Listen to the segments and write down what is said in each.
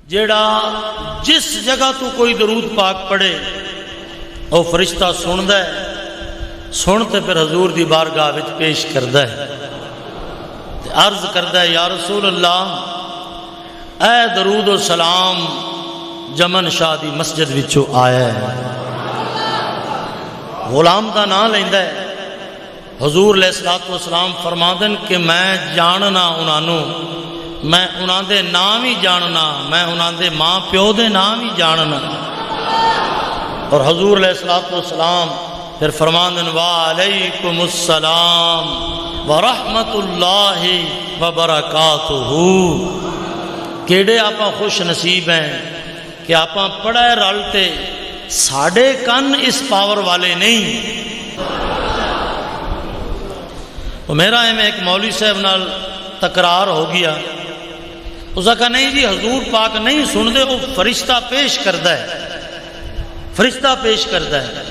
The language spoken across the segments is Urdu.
جیڑا جس جگہ تو کوئی درود پاک پڑھے وہ فرشتہ سندا ہے، سن تے پھر حضور دی بارگاہ وچ پیش کردا ہے تے عرض کردا ہے، یا رسول اللہ اے درود و سلام جمن شاہ دی مسجد وچوں آیا ہے۔ غلام دا نام لیندا ہے۔ حضور علیہ الصلوۃ والسلام فرماندن کہ میں جاننا انہاں، میں انہاں دے نام ہی جاننا، میں انہاں دے ماں پیو دے نام ہی جاننا۔ اور حضور علیہ الصلوۃ والسلام پھر فرماندن وعلیکم السلام ورحمۃ اللہ وبرکاتہ۔ کیڑے آپاں خوش نصیب ہیں کہ آپاں پڑھا ہے رلتے، ساڑے کن اس پاور والے نہیں۔ میرا میں ایک مولوی صاحب نال تکرار ہو گیا، اس نے کہا نہیں جی حضور پاک نہیں سن دے، وہ فرشتہ پیش کردا ہے، فرشتہ پیش کردا ہے۔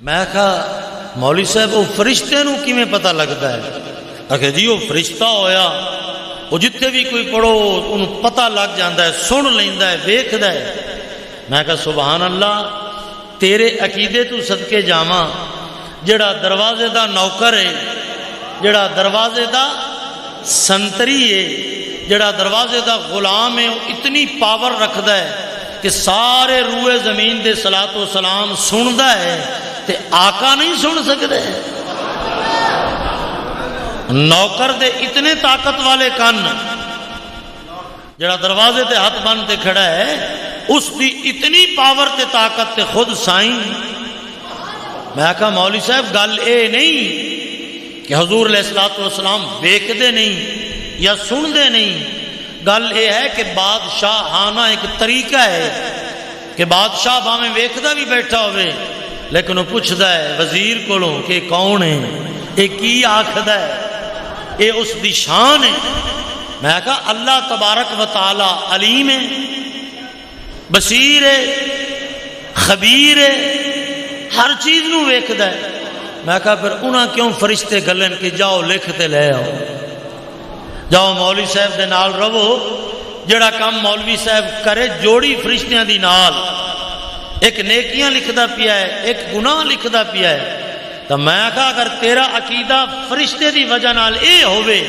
میں کہا مولوی صاحب وہ فرشتے نو کیویں پتہ لگتا ہے؟ کہ جی وہ فرشتہ ہویا، وہ جتنے بھی کوئی پڑھو انہوں پتہ لگ جاندہ ہے، سن لیندا ہے، ویکھدا ہے۔ میں کہا سبحان اللہ، تیرے عقیدے تو صدقے جاواں، جڑا دروازے دا نوکر ہے، جڑا دروازے دا سنتری ہے، جڑا دروازے دا غلام ہے، وہ اتنی پاور رکھدا ہے کہ سارے روئے زمین دے صلاۃ و سلام سندا ہے تے آقا نہیں سن سکتے۔ نوکر دے اتنے طاقت والے کن، جڑا دروازے تے ہاتھ بن تے کھڑا ہے، اس دی اتنی پاور تے طاقت تے خود سائیں۔ میں کہا مولوی صاحب گل اے نہیں کہ حضور علیہ الصلوۃ والسلام ویکھدے نہیں یا سندے نہیں، گل یہ ہے کہ بادشاہ آنا ایک طریقہ ہے کہ بادشاہ باویں ویکھدا بھی بیٹھا ہوئے لیکن وہ پوچھدا ہے وزیر کولوں کہ کون ہے، یہ کی آکھدا ہے، یہ اس دی شان ہے۔ میں کہا اللہ تبارک و تعالی علیم ہے، بصیر ہے، خبیر ہے، ہر چیز نو ویکھدا ہے۔ میں کہا پھر انہاں کیوں فرشتے گلن کہ جاؤ لکھتے لے آؤ، جاؤ مولوی صاحب دے نال رہو، جڑا کام مولوی صاحب کرے جوڑی فرشتیاں دی نال، ایک نیکیاں لکھدا پیا ہے، ایک گناہ لکھدا پیا ہے۔ تو میں کہا اگر تیرا عقیدہ فرشتے دی وجہ نال اے ہوئے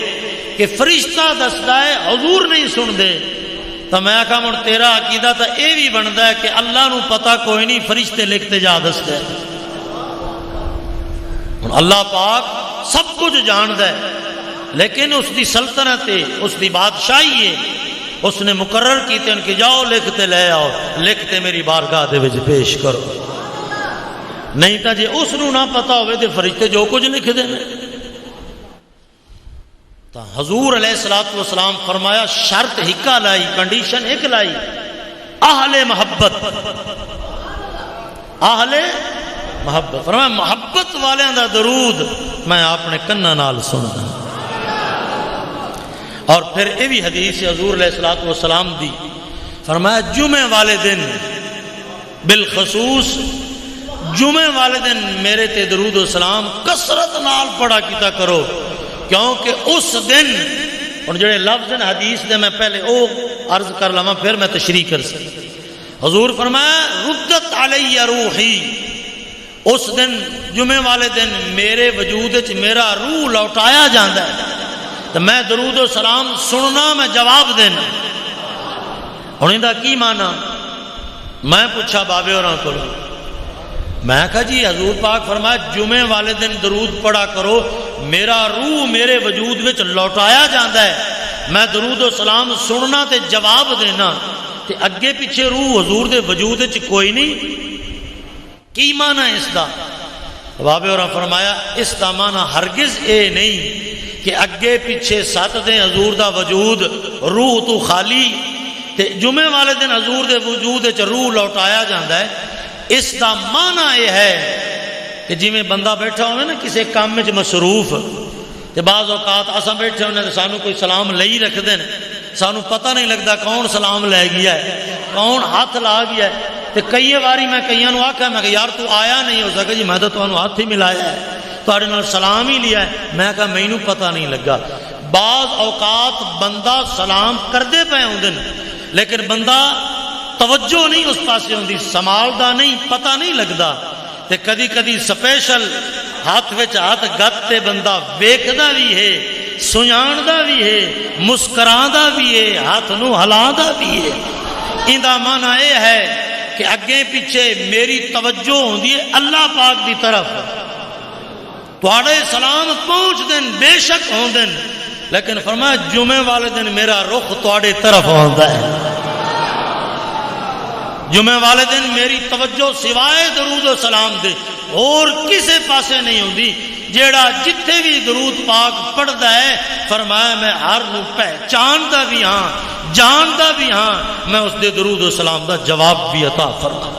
کہ فرشتہ دسدا ہے حضور نہیں سن دے، تو میں کہا مڑ تیرا عقیدہ تو اے بھی بندا ہے کہ اللہ نو پتہ کوئی نہیں، فرشتے لکھتے جا دسدے۔ اللہ پاک سب کچھ جاندہ ہے لیکن اس دی سلطنت ہے، اس دی بادشاہی ہے، اس نے مقرر کیتے ان کے جاؤ لکھتے لے آؤ، لکھتے میری بارگاہ دے وچ پیش کرو۔ نہیں تا جے اس نو نہ پتا ہوئے تے فرشتے جو کچھ لکھ دیں۔ تا حضور علیہ الصلوۃ والسلام فرمایا شرط ہکا لائی، کنڈیشن ایک لائی، اہل محبت، اہل محبت، فرمایا محبت والے دا درود میں اپنے کناں نال سندا۔ اور پھر یہ بھی حدیث حضور علیہ الصلوۃ والسلام دی، فرمایا جمعہ والے دن بالخصوص، جمعہ والے دن میرے تے درود و سلام کثرت نال پڑھا کیتا کرو، کیونکہ اس دن، اور جڑے لفظ حدیث دے میں پہلے او عرض کر لواں پھر میں تشریح کر سکتا۔ حضور فرمایا ردت علی روحی، اس دن جمعے والے دن میرے وجود وچ میرا روح لوٹایا جاندہ ہے، تو میں درود و سلام سننا، میں جواب دینا۔ انہیں دا کی مانا؟ میں پوچھا بابے اور کو، میں کہا جی حضور پاک فرمایا جمعے والے دن درود پڑھا کرو، میرا روح میرے وجود وچ لوٹایا جاندہ ہے، میں درود و سلام سننا تے جواب دینا، تے اگے پیچھے روح حضور دے وجود وچ کوئی نہیں، کی معنی اس دا؟ بابے اور فرمایا اس دا معنی ہرگز اے نہیں کہ اگے پیچھے سات دیں حضور دا وجود، روح تو خالی، تے جمعے والے دن حضور دے وجود وچ روح لوٹایا جاندہ ہے۔ اس دا معنی یہ ہے کہ جی میں بندہ بیٹھا ہوئے نا کسی کام میں مصروف، تے بعض اوقات اساں بیٹھے ہونے سانو کوئی سلام لے ہی رکھ دیں، سانو پتہ نہیں لگتا کون سلام لے گیا ہے، کون ہاتھ لا گیا ہے۔ تے کئی باری میں کئیاں نو آکھا میں کہ یار تو آیا نہیں ہو سکا جی میں تو تانوں ہاتھ ہی ملایا ہے، تہاڈے نال سلام ہی لیا ہے۔ میں کہا مینوں پتہ نہیں لگا۔ بعض اوقات بندہ سلام کردے پے ہوندے لیکن بندہ توجہ نہیں اس پاسے ہوندی، سنبھالدا نہیں، پتہ نہیں لگدا، تے کدی کدی سپیشل ہاتھ وچ ہاتھ گت تے بندہ ویکھدا بھی ہے، سنجاندا بھی ہے، مسکراندا بھی ہے، ہاتھ نو ہلاندا بھی ہے۔ ایندا معنی یہ ہے کہ اگے پیچھے میری توجہ ہوندی ہے اللہ پاک دی طرف، تواڈے سلام پہنچ دن بے شک ہوندن، لیکن فرمایا جمعے والے دن میرا رخ تواڈے طرف ہوندا ہے، جمعے والے دن میری توجہ سوائے درود و سلام دے اور کسے پاسے نہیں ہوندی۔ جیڑا جتھے بھی درود پاک پڑھدا ہے فرمایا میں ہر نو پہچاندا بھی ہاں، جاندا بھی ہاں، میں اس دے درود و سلام دا جواب بھی عطا فرما۔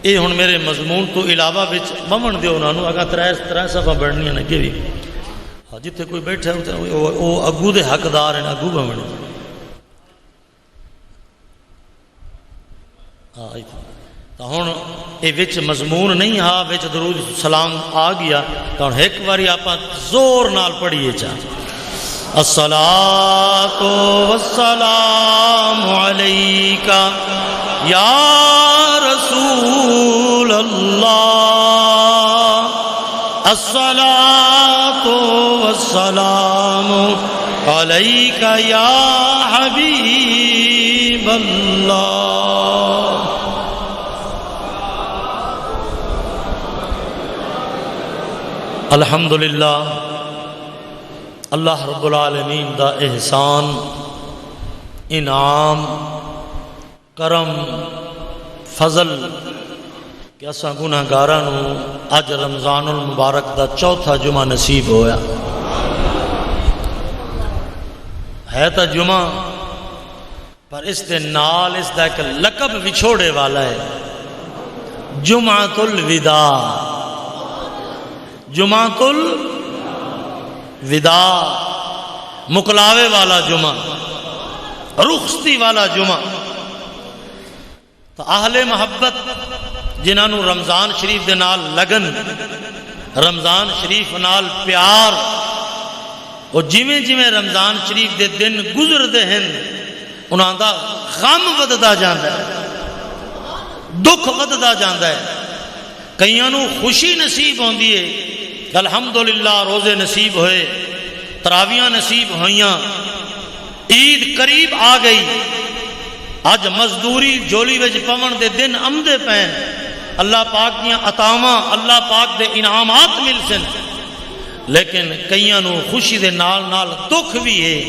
یہ ہن میرے مضمون تو علاوہ وچ بمن دیو انہاں نو، اگا ترے صفحہ بڑھنیاں نے کہ بھی جتھے کوئی بیٹھا او اگو دے حقدار ہیں، اگو بمن۔ تو ہن یہ وچ مضمون نہیں ہا، وچ درود سلام آ گیا، تو ہن ایک باری آپ زور نال پڑھیے چاہ الصلاۃ والسلام علیک یا رسول اللہ، الصلاۃ والسلام علیک یا حبیب اللہ۔ الحمدللہ اللہ رب العالمین دا احسان، انعام، کرم، فضل کہ اساں گناہگاراں نو اج رمضان المبارک دا چوتھا جمعہ نصیب ہویا ہے۔ تا جمعہ پر اس دے نال اس دا ایک لقب وچھوڑے والا ہے، جمعۃ الوداع، جمعۃ الوداع، مکلاوے والا جمعہ، رخصتی والا جمعہ۔ تو اہل محبت جنہاں نو رمضان شریف دے نال لگن، رمضان شریف نال پیار، اور جویں جویں رمضان شریف دے دن گزردے ہیں انہاں دا غم وددا جاندا ہے، دکھ وددا جاندا ہے۔ کئیاں نو خوشی نصیب ہوندی ہے کہ الحمدللہ روزے نصیب ہوئے، تراویاں نصیب ہوئیاں، عید قریب آ گئی، اج مزدوری جولی وچ پون دے دن آمدے پین، اللہ پاک دیاں عطاواں، اللہ پاک دے انعامات مل سن۔ لیکن کئیاں نو خوشی دے نال نال دکھ بھی ہے۔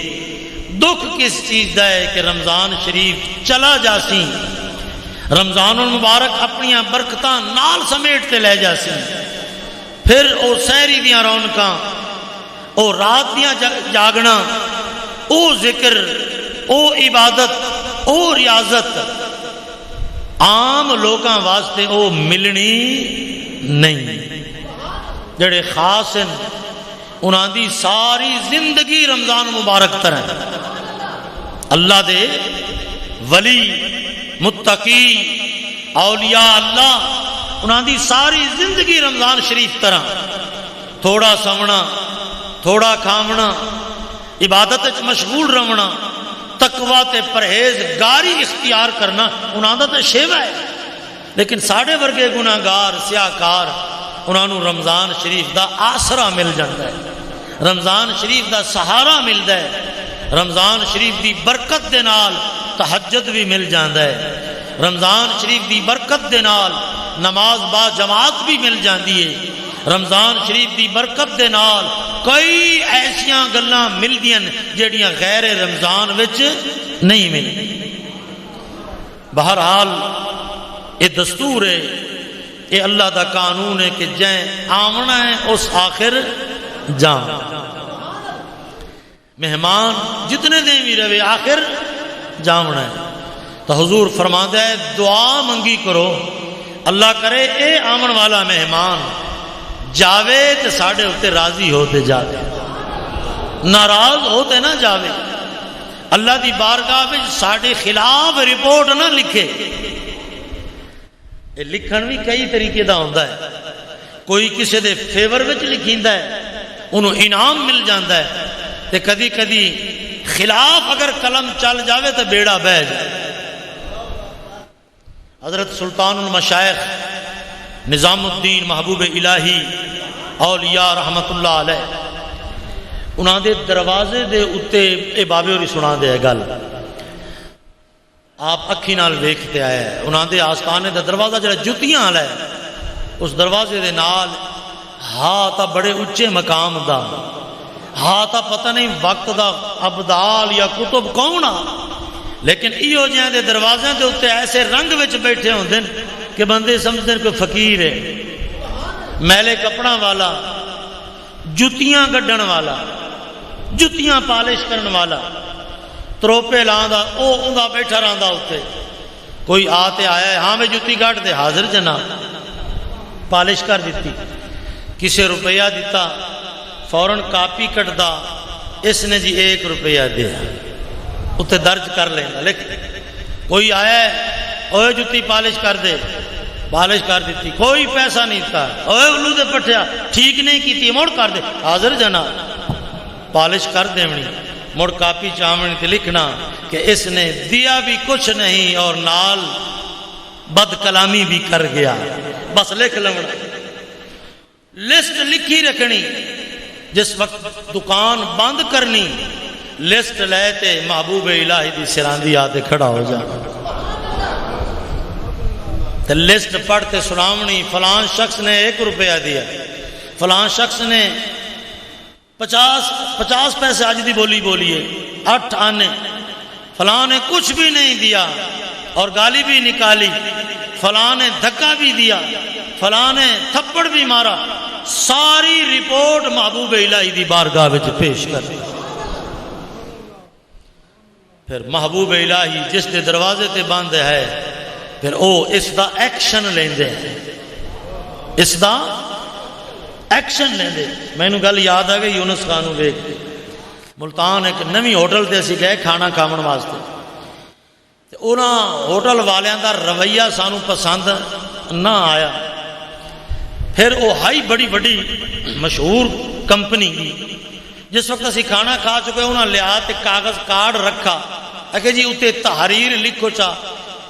دکھ کس چیز دا ہے کہ رمضان شریف چلا جاسی، رمضان المبارک اپنیاں برکتاں نال سمیٹ تے لے جاسی، پھر او سحری دیاں رونقاں، او رات دیاں جاگنا، او ذکر، او عبادت، او ریاضت عام لوگاں واسطے او ملنی نہیں۔ جڑے خاص ہیں انہاں دی ساری زندگی رمضان مبارک طرح، اللہ دے ولی، متقی، اولیاء اللہ، انہاں دی ساری زندگی رمضان شریف طرح، تھوڑا سونا، تھوڑا کھاونا، عبادت وچ مشغول رہنا، تقوی تے پرہیزگاری اختیار کرنا انہاں دا تے شیوا ہے۔ لیکن ساڑھے ورگے گناہگار، سیاہکار، انہاں نو رمضان شریف دا آسرا مل جاتا ہے، رمضان شریف دا سہارا ملدا ہے، رمضان شریف دی برکت دے نال تہجد بھی مل جاندا ہے، رمضان شریف دی برکت دے نال نماز با جماعت بھی مل جاندی ہے، رمضان شریف دی برکت دے نال کئی ایسیاں گلاں ملدیاں جڑیاں غیر رمضان وچ نہیں ملدی۔ بہرحال یہ دستور ہے، یہ اللہ دا قانون ہے کہ جائیں آمنا ہے اس آخر جان، مہمان جتنے دن بھی رہے آخر جامنا ہے۔ تو حضور فرماتا ہے دعا منگی کرو، اللہ کرے اے آمن والا مہمان جاوے تے ساڑھے ہوتے راضی ہوتے جاوے، ناراض ہوتے نہ جاوے، اللہ دی بارگاہ میں ساڑھے خلاف رپورٹ نہ لکھے۔ یہ لکھن بھی کئی طریقے دا ہوندہ ہے، کوئی کسی دے فیور وچ لکھیندا ہے، انہوں انعام مل جاندہ ہے، تے کدی کدی خلاف اگر قلم چل جاوے تو بیڑا بہ جائے۔ حضرت سلطان المشائخ نظام الدین محبوب الہی اولیاء رحمت اللہ علیہ انہاں دے دروازے دے اتے اے بابے ہوری سنا دے گل آپ اکھی نال ویکھتے آئے ہیں۔ انہاں دے آستانے دا دروازہ جڑا جتیاں والا ہے، اس دروازے دے نال ہاں تا بڑے اچے مقام دا، ہاں تا پتہ نہیں وقت دا ابدال یا کتب کون آ، لیکن ایو جہاں دے دروازے دے اتے ایسے رنگ وچ بیٹھے ہوندے کہ بندے سمجھتے ہیں کوئی فقیر ہے، میلے کپڑا والا، جتیاں گڈن والا، جتیاں پالش کرن والا، تروپے لاندا او اوندا بیٹھا رہندا اوتے۔ کوئی آتے آیا ہے، ہاں میں جتی گاٹ دے حاضر جناب، پالش کر دیتی، کسے روپیہ دیتا، فوراً کاپی کٹدا، اس نے جی 1 روپیہ دیا، اتے درج کر لینا۔ لیکن کوئی آیا ہے، اوے جتی پالش کر دے، پالش کر دیتی، کوئی پیسہ نہیں تھا، اوے الو دے پٹھیا ٹھیک نہیں کیتی، موڑ کر دے، حاضر جناب، پالش کر دیونی، مڑ کاپی چاوڑی تے لکھنا کہ اس نے دیا بھی کچھ نہیں اور نال بد کلامی بھی کر گیا، بس لکھ لونا۔ لسٹ لکھی رکھنی، جس وقت دکان بند کرنی لسٹ لے تے محبوب الہی دی سراندی آتے کھڑا ہو جانا، تے لسٹ پڑھتے سناونی، فلان شخص نے 1 روپیہ دیا، فلان شخص نے 50 پیسے آج دی بولی بولیے 8 آنے، فلاں نے کچھ بھی نہیں دیا اور گالی بھی نکالی، فلاں نے دھکا بھی دیا، فلاں نے تھپڑ بھی مارا، ساری رپورٹ محبوب الہی دی بارگاہ وچ پیش کر دی۔ پھر محبوب الہی جس دے دروازے تے بند ہے، پھر او اس دا ایکشن لیندے ہیں، اس دا ایکشن لیندے۔ میں نو گل یاد آ گئی یونس خانوں ویکھ کے، ملتان ایک نویں ہوٹل تے اسی گئے کھانا کھاون واسطے، تے انہاں ہوٹل والیاں دا رویہ سانو پسند نہ آیا۔ پھر وہ ہائی بڑی بڑی مشہور کمپنی جس وقت اسی کھانا کھا چکے انہاں لیا تے کاغذ کارڈ رکھا کہ جی اتے تحریر لکھو چا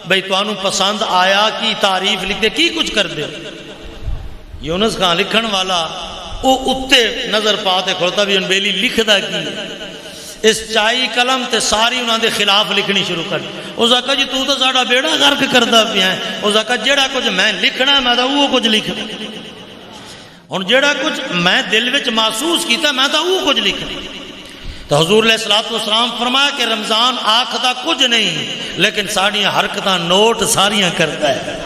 بھئی توانو پسند آیا کی تعریف لکھتے کی کچھ کر دے۔ یونس خان لکھن والا وہ اتے نظر پاتے کھڑتا بھی انبیلی لکھ دا کی اس چائی قلم تے ساری انہاں دے خلاف لکھنی شروع کر۔ اس آقا جی تو ساڑا بیڑا غرق کردہ پیا ہے، اس آقا جیڑا کچھ میں لکھنا ہے میں دا وہ کچھ لکھنا، اور جیڑا کچھ میں دل وچ محسوس کیتا میں دا وہ کچھ لکھنا۔ تو حضور علیہ السلام فرمایا کہ رمضان آکھدا کچھ نہیں لیکن ساڑیاں حرکتاں نوٹ ساریاں کرتا ہے۔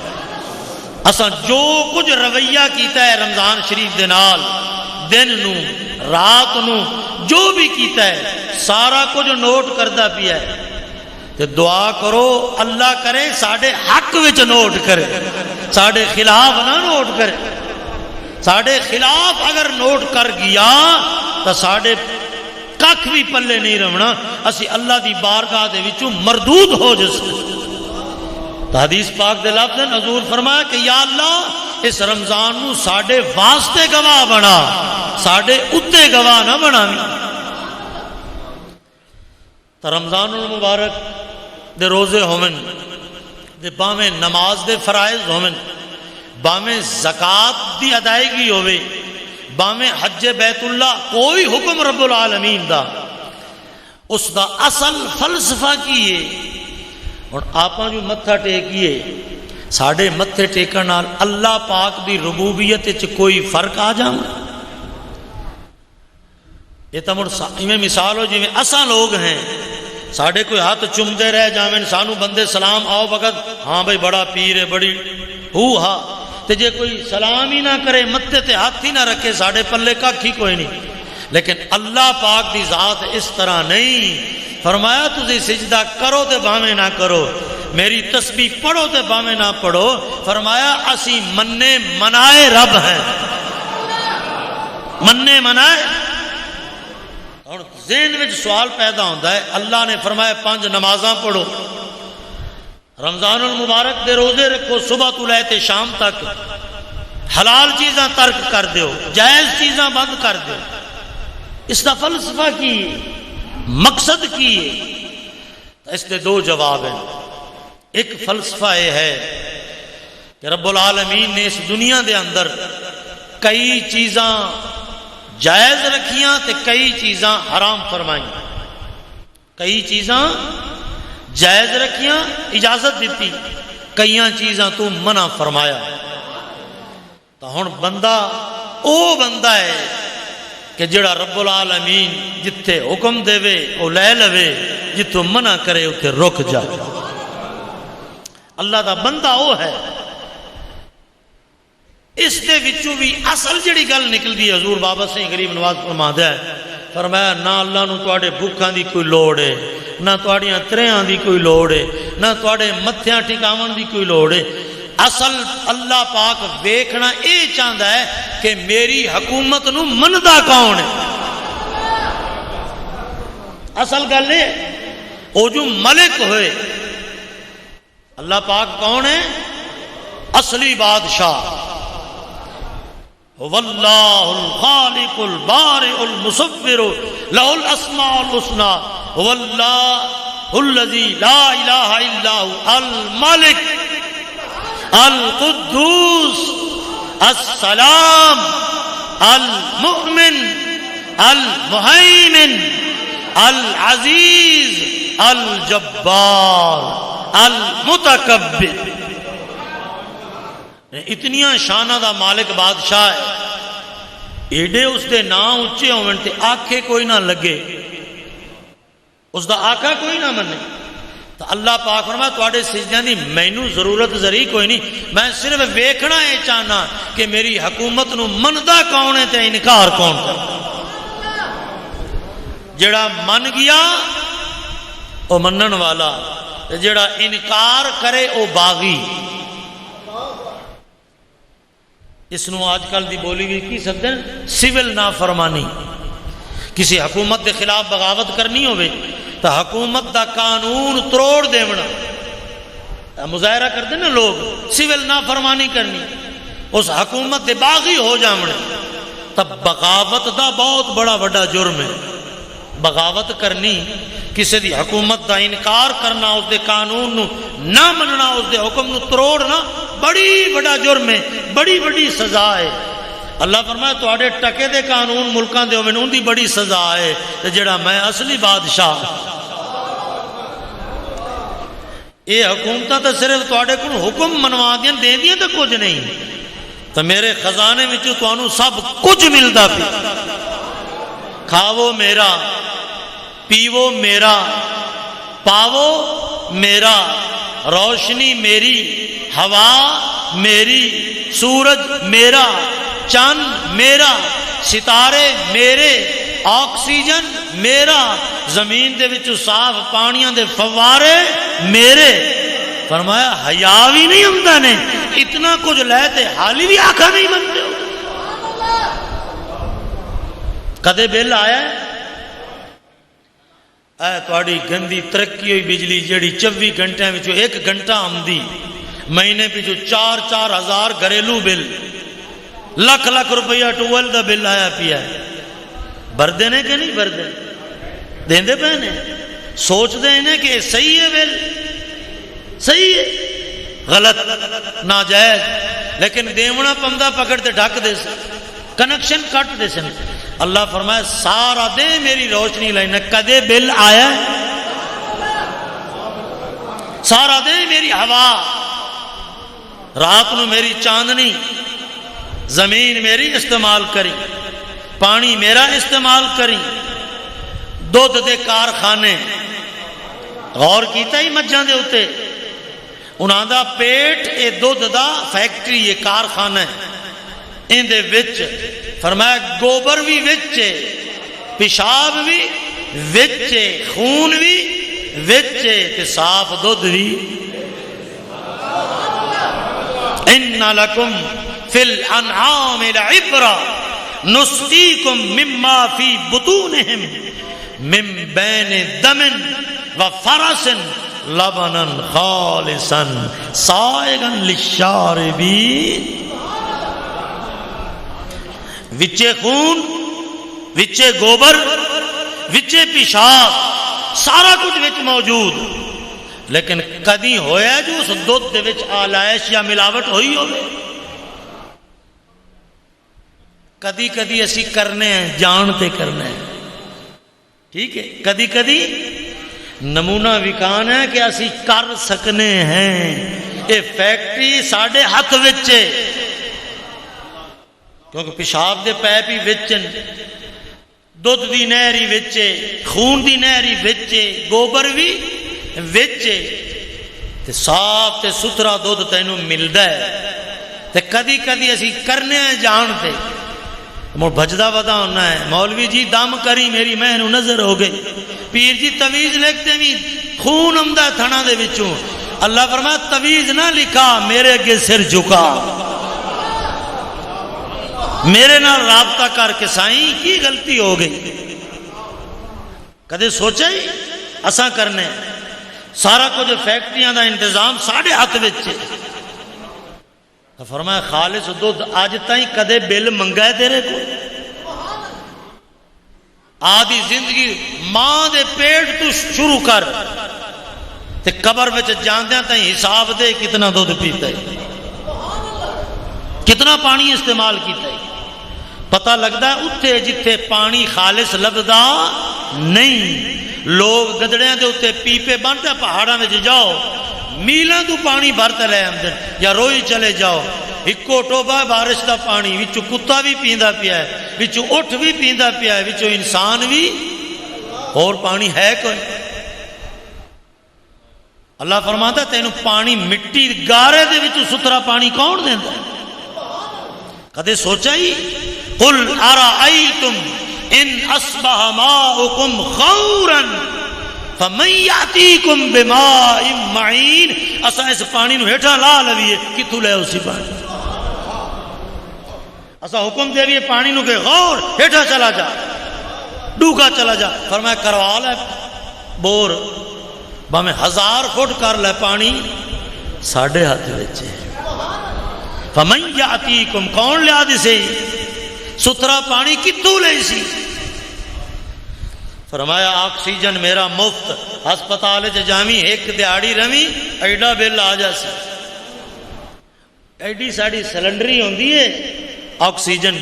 اساں جو کچھ رویہ کیتا ہے رمضان شریف دے نال، دن نو رات نو جو بھی کیتا ہے سارا کچھ نوٹ کردا پیا ہے۔ تے دعا کرو اللہ کرے ساڑے حق وچ نوٹ کرے، ساڑے خلاف نہ نوٹ کرے۔ ساڑے خلاف اگر نوٹ کر گیا تو ساڑے ککھ بھی پلے نہیں رہنا، اسی اللہ دی بارگاہ دے وچوں مردود ہو جسے۔ تو حدیث پاک دے لفظ حضور فرمایا کہ یا اللہ اس رمضان نو ساڑے واسطے گواہ بنا، ساڑے اتے گواہ نہ بنا۔ تو رمضان المبارک دے روزے ہومن، دے باویں نماز دے فرائض ہومن، باویں زکاة دی ادائیگی ہوئے، باویں حج بیت اللہ کوئی حکم رب العالمین دا، اس دا اصل فلسفہ کیے اور آپاں جو متھا ٹیکیے ساڑے متھے ٹیکن نال اللہ پاک دی ربوبیت وچ کوئی فرق آ جانا؟ یہ تو مڑ میں مثال ہو جی میں اساں لوگ ہیں ساڑے کوئی ہاتھ چمدے رہ جاویں سانو بندے سلام آؤ بغد ہاں بھئی بڑا پیر ہے بڑی ہو ہاں، تے جے کوئی سلام ہی نہ کرے متھے تے ہاتھ ہی نہ رکھے ساڑے پلے ککھ ہی کوئی نہیں۔ لیکن اللہ پاک دی ذات اس طرح نہیں، فرمایا تسی سجدہ کرو تے باویں نہ کرو، میری تسبیح پڑھو تے باویں نہ پڑھو، فرمایا اسی مننے منائے رب ہیں، مننے منائے۔ اور ذہن وچ سوال پیدا ہوتا ہے، اللہ نے فرمایا 5 نمازاں پڑھو، رمضان المبارک دے روزے رکھو صبح تو لے تے شام تک، حلال چیزاں ترک کر دیو، جائز چیزاں بند کر دیو، اس کا فلسفہ کی مقصد کی ہے؟ اس کے دو جواب ہیں۔ ایک فلسفہ یہ ہے کہ رب العالمین نے اس دنیا دے اندر کئی چیزاں جائز رکھیاں تے کئی چیزاں حرام فرمائیں، کئی چیزاں جائز رکھیاں اجازت دیتی، کئی چیزاں تو منع فرمایا۔ تو ہن بندہ او بندہ ہے کہ جڑا رب العالمین جتھے حکم دے او لے لوے، جتھوں منع کرے اتھے رک جائے۔ اللہ دا بندہ او ہے۔ اس دے وچوں بھی اصل جڑی گل نکلدی ہے، حضور بابا سید غریب نواز فرماتا ہے، فرمایا نہ اللہ نو تواڈے بھوکاں دی کوئی لوڑ ہے، نہ تواڈیاں تریاں دی کوئی لوڑ ہے، نہ تواڈے متھیاں ٹھکاون دی کوئی لوڑ ہے۔ اصل اللہ پاک ویکھنا اے چاہندا ہے کہ میری حکومت نو مندا کون ہے۔ اصل گل ہے او جو ملک ہوئے، اللہ پاک کون ہے؟ اصلی بادشاہ۔ واللہ الخالق البارئ المصور لہ الاسماء الحسنى واللہ الذی لا الہ الا هو الملک القدوس السلام المؤمن المہیمن العزیز الجبار المتکبر۔ اتنیاں شانہ دا مالک بادشاہ ہے، ایڈے اس دے نام اچھے ہون تے آنکھیں کوئی نہ لگے، اس دا آقا کوئی نہ منے۔ تو اللہ پاک فرمایا تواڈے سجدیاں دی مینوں ضرورت ذری کوئی نہیں، میں صرف ویکھنا اے چاہنا کہ میری حکومت نو مندا کون ہے تے انکار کون کردا۔ جڑا من گیا او منن والا، تے جڑا انکار کرے او باغی۔ اس نو آج کل دی بولی بھی کی سکتے ہیں سول نافرمانی۔ کسی حکومت کے خلاف بغاوت کرنی ہوئے تو حکومت دا قانون تروڑ دیونا، مظاہرہ کرتے نا لوگ، سول نافرمانی کرنی، اس حکومت دے باغی ہو جامنے، تب بغاوت دا بہت بڑا بڑا جرم ہے۔ بغاوت کرنی، کسی دی حکومت دا انکار کرنا، اس دے قانون نو نہ مننا، اس دے حکم نو تروڑنا بڑی بڑا جرم ہے، بڑی بڑی سزا ہے۔ اللہ فرمایا تواڈے ٹکے دے قانون ملکاں دے ہوویں ان دی بڑی سزا ہے، تے جڑا میں اصلی بادشاہ، یہ حکومتاں تے صرف تواڈے کول حکم منوا دیاں دے دیاں تے کچھ نہیں، تے میرے خزانے وچوں تانوں سب کچھ ملدا پیا۔ کھاو میرا، پیو میرا، پاو میرا، روشنی میری، ہوا میری، سورج میرا، چند میرا، ستارے میرے، آکسیجن میرا، زمین دے وچوں صاف پانیاں دے فوارے میرے۔ فرمایا حیا بھی نہیں ہوندا نے، اتنا کچھ لے تے حالی بھی آکھا نہیں بنتے ہو۔ کدے بل آیا ہے؟ اے تواڈی گندی ترقی ہوئی بجلی جیڑی 24 گھنٹے وچوں 1 گھنٹہ آمدی، مہینے پچھو 4-4 ہزار گھریلو بل، لکھ لکھ روپیہ ٹویل دا بل آیا پیا ہے۔ بردے نے کہ نہیں بردے؟ دیندے پے نے؟ سوچ دے نے کہ صحیح ہے بل، صحیح ہے، غلط ناجائز، لیکن دیونا پمدا پکڑ تے ڈھک دے سے، کنیکشن کٹ دے سن۔ اللہ فرمایا سارا دے میری روشنی لینا، کدے بل آیا ہے؟ سارا دے میری ہوا، رات نو میری چاندنی، زمین میری استعمال کری، پانی میرا استعمال کری، دودھ دے کارخانے، غور کیتا ہی مجھاں دے ہوتے، انہاں دا پیٹ اے دودھ دا فیکٹری، یہ کارخانہ ہے، ان دے وچ فرمایا گوبر بھی وچ، پیشاب بھی وچ، خون بھی وچ، تے صاف دودھ بھی۔ ان لکم فی الانعام لعبرہ نسقیکم مما فی بطونہم من بین دم وفرس لبنا خالصا سائغا للشاربین۔ وچے خون، وچے گوبر، وچے پیشاب سارا کچھ وچ موجود، لیکن کدی ہویا جو اس دودھ دے وچ آلائش یا ملاوٹ ہوئی ہوگی؟ کدی کدی اسی کرنے ہیں، جانتے کرنے ہیں، ٹھیک ہے، کدی کدی نمونہ وکان ہے کہ اسی کر سکنے ہیں۔ یہ فیکٹری ساڑھے ہاتھ وچے، کیونکہ پیشاب دے پیپ ہی وچن، دودھ دی نہری وچے، خون دی نہری وچے، گوبر بھی وچے، تے صاف تے ستھرا دودھ تینوں ملدا ہے۔ تے کدی کدی اسی کرنے ہیں جانتے، مڑ بھجدا ودا ہونا ہے، مولوی جی دم کری میری مہنو نظر ہو گئی، پیر جی تویز لکھتے بھی خون آمدا تھنا دے وچوں، اللہ فرمایا تویز نہ لکھا، میرے اگے سر جھکا، میرے نال رابطہ کر کے سائیں کی غلطی ہو گئی؟ کدے سوچا ہی اساں کرنے سارا کچھ فیکٹریاں دا انتظام ساڑھے ہاتھ وچ، فرمایا خالص دودھ اج تائیں کدے بل منگا ہے تیرے کو؟ آدھی زندگی ماں دے پیٹ تو شروع کر تے قبر وچ جاندیاں تائیں حساب دے کتنا دودھ پیتا ہے، کتنا پانی استعمال کیتا ہے۔ پتہ لگتا ہے اتھے جتھے پانی خالص لبدا نہیں، لوگ گدڑیاں دے اتھے پیپے بنتے پہاڑاں وچ جاؤ میلاں تو پانی بھرتے لے آمدن، یا روئی چلے جاؤ ایکو ٹوبا بارش دا پانی، وچو کتا بھی پیندا پیا ہے، وچو اٹھ بھی پیندا پیا ہے، وچو انسان بھی، اور پانی ہے کوئی؟ اللہ فرماتا ہے تینوں پانی مٹی گارے دے وچو ستھرا پانی کون دیندا ہے؟ کدے سوچا ہی؟ قل ارائیتم ان اصبح ماؤکم غورا فمن یاتیکم بماء معین، اساں اس پانی نو ہیٹھاں لا لویے کتھوں لے اسی پانی؟ اساں حکم دے دیے پانی نو کہ غور ہیٹھاں چلا جا، ڈوگا چلا جا، فرمایا کروا لے بور، بھاویں 1000 فٹ کر لے، پانی ساڑھے ہاتھ وچ ہے۔ فمن یاتیکم، کون لیا دسی ستھرا پانی کتھوں لے سی؟ فرمایا آکسیجن میرا مفت، ہسپتال جامی ایک دیہڑی رمی ایڈا بل آ جا سی، ایڈی ساڑی سلنڈری ہوندی ہے آکسیجن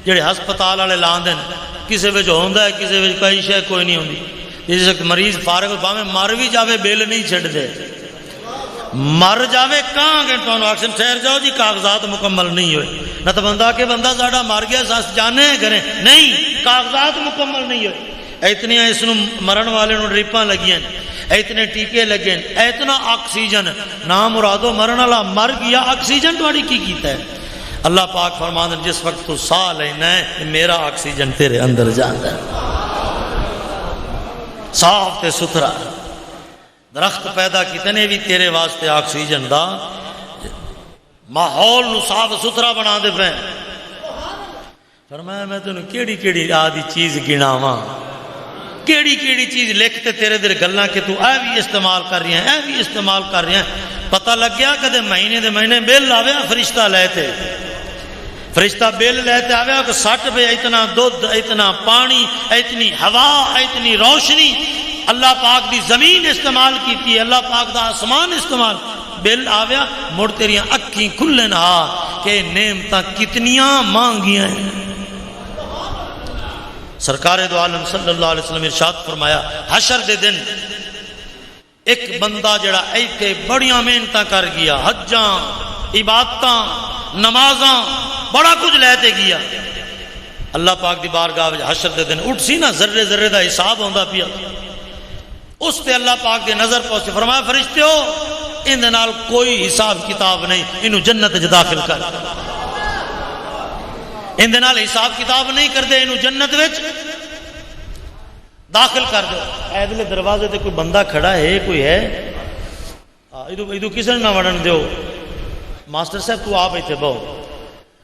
جڑے ہسپتال والے لاندے کسے وچ ہوندا ہے کسے وچ کوئی شے کوئی نہیں ہوندی، جس وقت مریض فارغ باویں مر بھی جاوے بل نہیں چھڈ دے، مر جاوے کہاں گے تو آکسیجن ٹھہر جاؤ جی کاغذات مکمل نہیں ہوئے، نہ تو بندہ کہ بندہ ساڈا مر گیا سس جانے کریں، نہیں کاغذات مکمل نہیں ہوئے، اتنی اس مرن والے نو ڈرپاں لگیاں، اتنے ٹیکے لگے، اتنا آکسیجن، نام مرادو مرن والا مر گیا، آکسیجن تہاڈی کی کیتا ہے؟ اللہ پاک فرماندے جس وقت تو ساہ لینا ہے میرا آکسیجن تیرے اندر جاندا ہے، صاف تے ستھرا درخت پیدا کیتے نے بھی تیرے واسطے آکسیجن دا ماحول نو صاف ستھرا بنا دے پے۔ فرمایا میں تینوں کیڑی کیڑی آدھی چیز گناواں، کیڑی کیڑی چیز لکھتے تیرے در گلاں کہ تو اے بھی استعمال کر رہی ہیں، اے بھی استعمال کر رہی ہیں، پتہ لگ گیا کدے مہینے دے مہینے بل آوے فرشتہ لیتے، فرشتہ بل لیتے آوے کہ 60 پہ اتنا دودھ، اتنا پانی، اتنی ہوا، اتنی روشنی، اللہ پاک دی زمین استعمال کیتی ہے، اللہ پاک دا آسمان استعمال، بل آویا مڑ تیریاں اکھیں کھلن ہا کہ نعمتاں کتنیاں مانگیاں ہیں۔ سرکار دو عالم صلی اللہ علیہ وسلم ارشاد فرمایا حشر دے دن ایک بندہ جڑا ایتھے بڑیاں محنتاں کر گیا، حجاں، عبادتاں، نمازاں، بڑا کچھ لیتے گیا، اللہ پاک دی بارگاہ وچ حشر دے دن اٹھ سی نا، ذرے ذرے دا حساب ہوندا پیا، اس تے اللہ پاک دے نظر پہنچے، فرمایا فرشتیو ان دے نال کوئی حساب کتاب نہیں، انہوں جنت وچ داخل کر، ان دے نال حساب کتاب نہیں کردے، انہوں جنت وچ داخل کر دو۔ ایدلے دروازے تے کوئی بندہ کھڑا ہے، کوئی ہے، ادو کسے نہ وڑن دیو، ماسٹر صاحب تو آپ ایتھے بہو،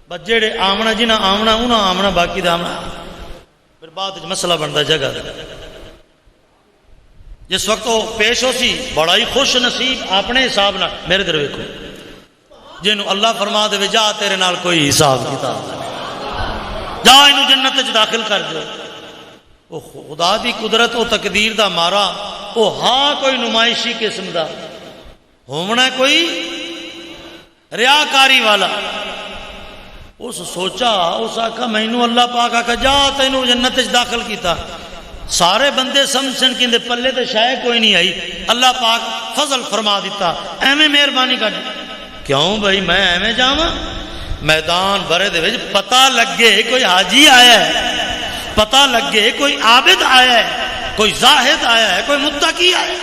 بس جڑے آمنا جنہاں آمنا انہاں آمنا، باقی دا آمنا، پھر بعد وچ مسئلہ بندا جگہ دا۔ جس وقت وہ پیش ہو سی بڑا ہی خوش نصیب اپنے حساب نہ، میرے در ویکھو جنہوں اللہ فرما دے جا تیرے نال کوئی حساب کتاب جا انہوں جنت وچ داخل کر دو، وہ خدا دی قدرت و تقدیر دا مارا وہ ہاں کوئی نمائشی قسم دا ہونا کوئی ریاکاری والا. اس سوچا اس آکھا مینو اللہ پاک آکھا جا تینوں جنت داخل کیتا. سارے بندے سمجھن کہ پلے تے شاید کوئی نہیں آئی. اللہ پاک فضل فرما دیتا ایویں مہربانی کر. کیوں بھائی میں ایویں جاواں میدان بھرے دے وچ پتہ لگے کوئی حاجی آیا ہے, پتہ لگے کوئی عابد آیا ہے, کوئی زاہد آیا ہے, کوئی متقی آیا ہے.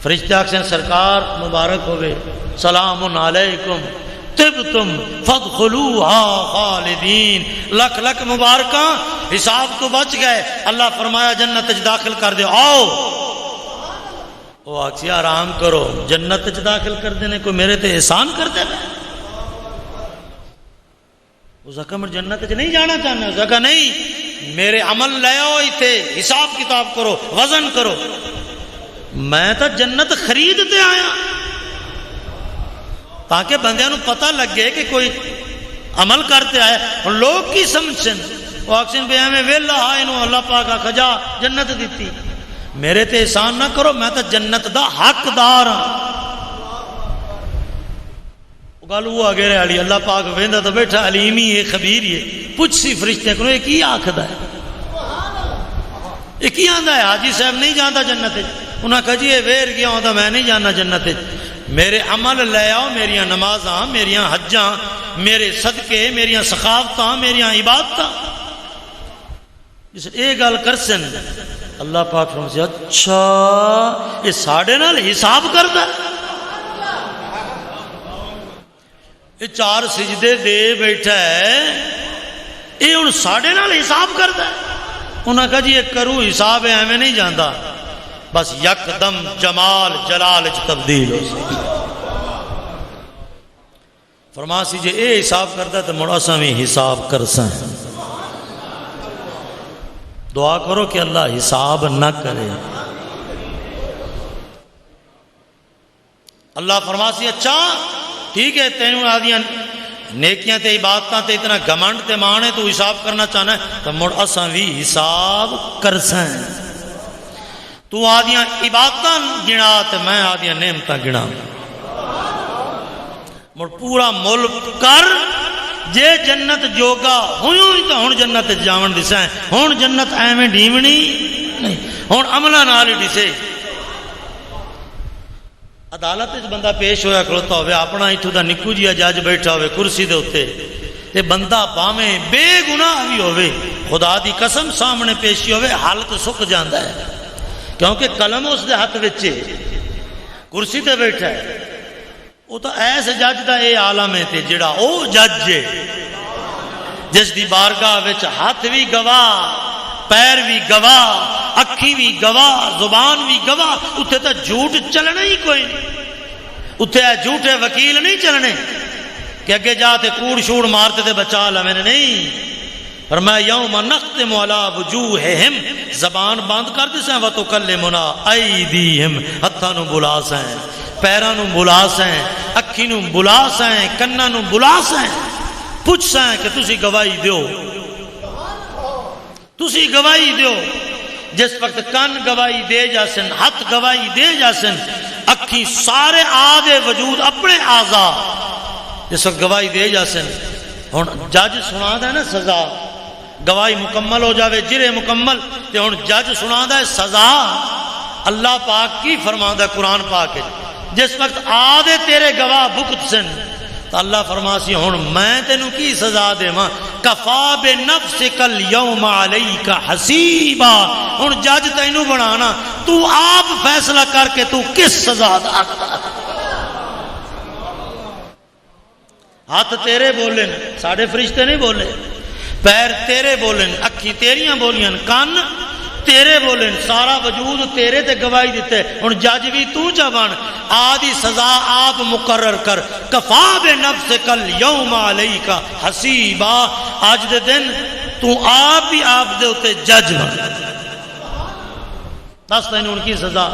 فرشتے آکھیں سرکار مبارک ہوئے سلام علیکم طبتم فادخلوها خالدین, لکھ لکھ مبارکاں حساب تو بچ گئے. اللہ فرمایا جنت داخل کر دے آؤ. وہ آکسی آرام کرو جنت داخل کر دینے کوئی میرے تے احسان کر دے. اس آکھا میں جنت نہیں جانا چاہنا. اس آکھا نہیں میرے عمل لے آؤ تھے حساب کتاب کرو وزن کرو. میں تو جنت خریدتے آیا تاکہ بندیاں نو پتہ لگے کہ کوئی عمل کرتے آئے. لوگ کی سمجھن وہ آکسن بے ہمیں ویلہ آئے انہوں اللہ پاک آکھا جا جنت دیتی. میرے تے احسان نہ کرو میں تو جنت دا حقدار ہاں. گل وہ آگے رہے علی اللہ پاک ویندا تو بیٹھا علیمی ہے خبیر ہے. پوچھ سی فرشتے کو یہ کی آکھدا ہے یہ کی آندا ہے حاجی صاحب نہیں جاندا جنت. انہاں کہا جی یہ ویر گیا ہوں میں نہیں جاننا جنت. میرے عمل لے آؤ میریاں نمازاں میریاں حجاں میرے صدقے میریاں سخاوتاں میریاں عبادتاں. جس اے گل کرسن اللہ پاک فرماتے سے اچھا یہ ساڑھے نال حساب کردا ہے. یہ 4 سجدے دے بیٹھا ہے یہ ہن ساڑھے نال حساب کردا ہے. انہاں کہا جی یہ کرو حساب ہے ایویں نہیں جاندا بس یکدم جمال جلال تبدیل ہو سکتا. فرماسی جی اے حساب کرتا تو مڑ اساں بھی حساب کرساں. دعا کرو کہ اللہ حساب نہ کرے. اللہ فرماسی اچھا ٹھیک ہے تینوں آدیاں نیکیاں تے عبادتاں تے اتنا گھمنڈ تے مانے تو حساب کرنا چاہنا ہے تو مڑ اساں بھی حساب کرساں. تو آدیاں عبادتاں گنا تے میں آدیاں نعمتاں گنا. مڑ پورا ملک کر جے جنت جوگا ہوئیوں ہی تو ہن جنت جاون دسیں. ہن جنت ایویں ڈیونی نہیں ہن عملہ نال ہی دسے. عدالت وچ بندہ پیش ہویا کھلوتا ہوئے اپنا ایتھوں دا نکو جیا جج بیٹھا ہوئے کرسی دے اوتے تے بندہ پاویں بے گناہ بھی ہوئے خدا دی قسم سامنے پیشی ہوئے حالت سک جاندا ہے کیونکہ قلم اس دے ہاتھ وچ کرسی تے بیٹھا ہے. وہ تو ایسے جج دا اے عالم ہے تے جڑا او جج ہے جس دی بارگاہ وچ ہاتھ بھی گواہ پیر بھی گواہ اکھی بھی گواہ زبان بھی گواہ. اتھے تو جھوٹ چلنا ہی کوئی نہیں. اتھے جھوٹے وکیل نہیں چلنے کہ اگے جاتے کوڑ شوڑ مارتے تے بچا لا میں نے نہیں. فرمایا یوم نختم علی وجوہہم زبان بند کر دے سیں وتکلمنا ایدیہم ہتھاں نو بلا سیں پیراں نو بلا سیں اکھی نو بلا سیں کناں نو بلا سیں پوچھ سیں کہ تسی گواہی دیو تسی گواہی دیو. جس وقت کن گواہی دے جاسن ہاتھ گواہی دے جاسن اکھی سارے آدھے وجود اپنے اعضاء جس وقت گواہی دے جاسن. ہن جج سنا دا ہے نا سزا گواہی مکمل ہو جاوے جرے مکمل تے ہن جج سنا دا ہے سزا. اللہ پاک کی فرماندا ہے قرآن پاک ہے جس وقت آدھے تیرے گواہ بکت سن تو اللہ فرماسی ہن میں تینوں کی سزا دے ماں کفا بنفسک اليوم علیک حسیبا. ہن جج تینوں بنانا تو آپ فیصلہ کر کے تو کس سزا دا حقدار. ہاتھ تیرے بولن ساڑھے فرشتے نہیں بولے پیر تیرے بولن اکھی تیریاں بولیاں کان تیرے بولن سارا وجود تیرے تے گواہی دیتے. ہن جج بھی تو جا بن آدھی سزا آپ مقرر کر. کفا بنفسک اليوم علیک حسیبا. آج دے دن تو آپ بھی آپ دے ہوتے جج بن دس تین ان کی سزا.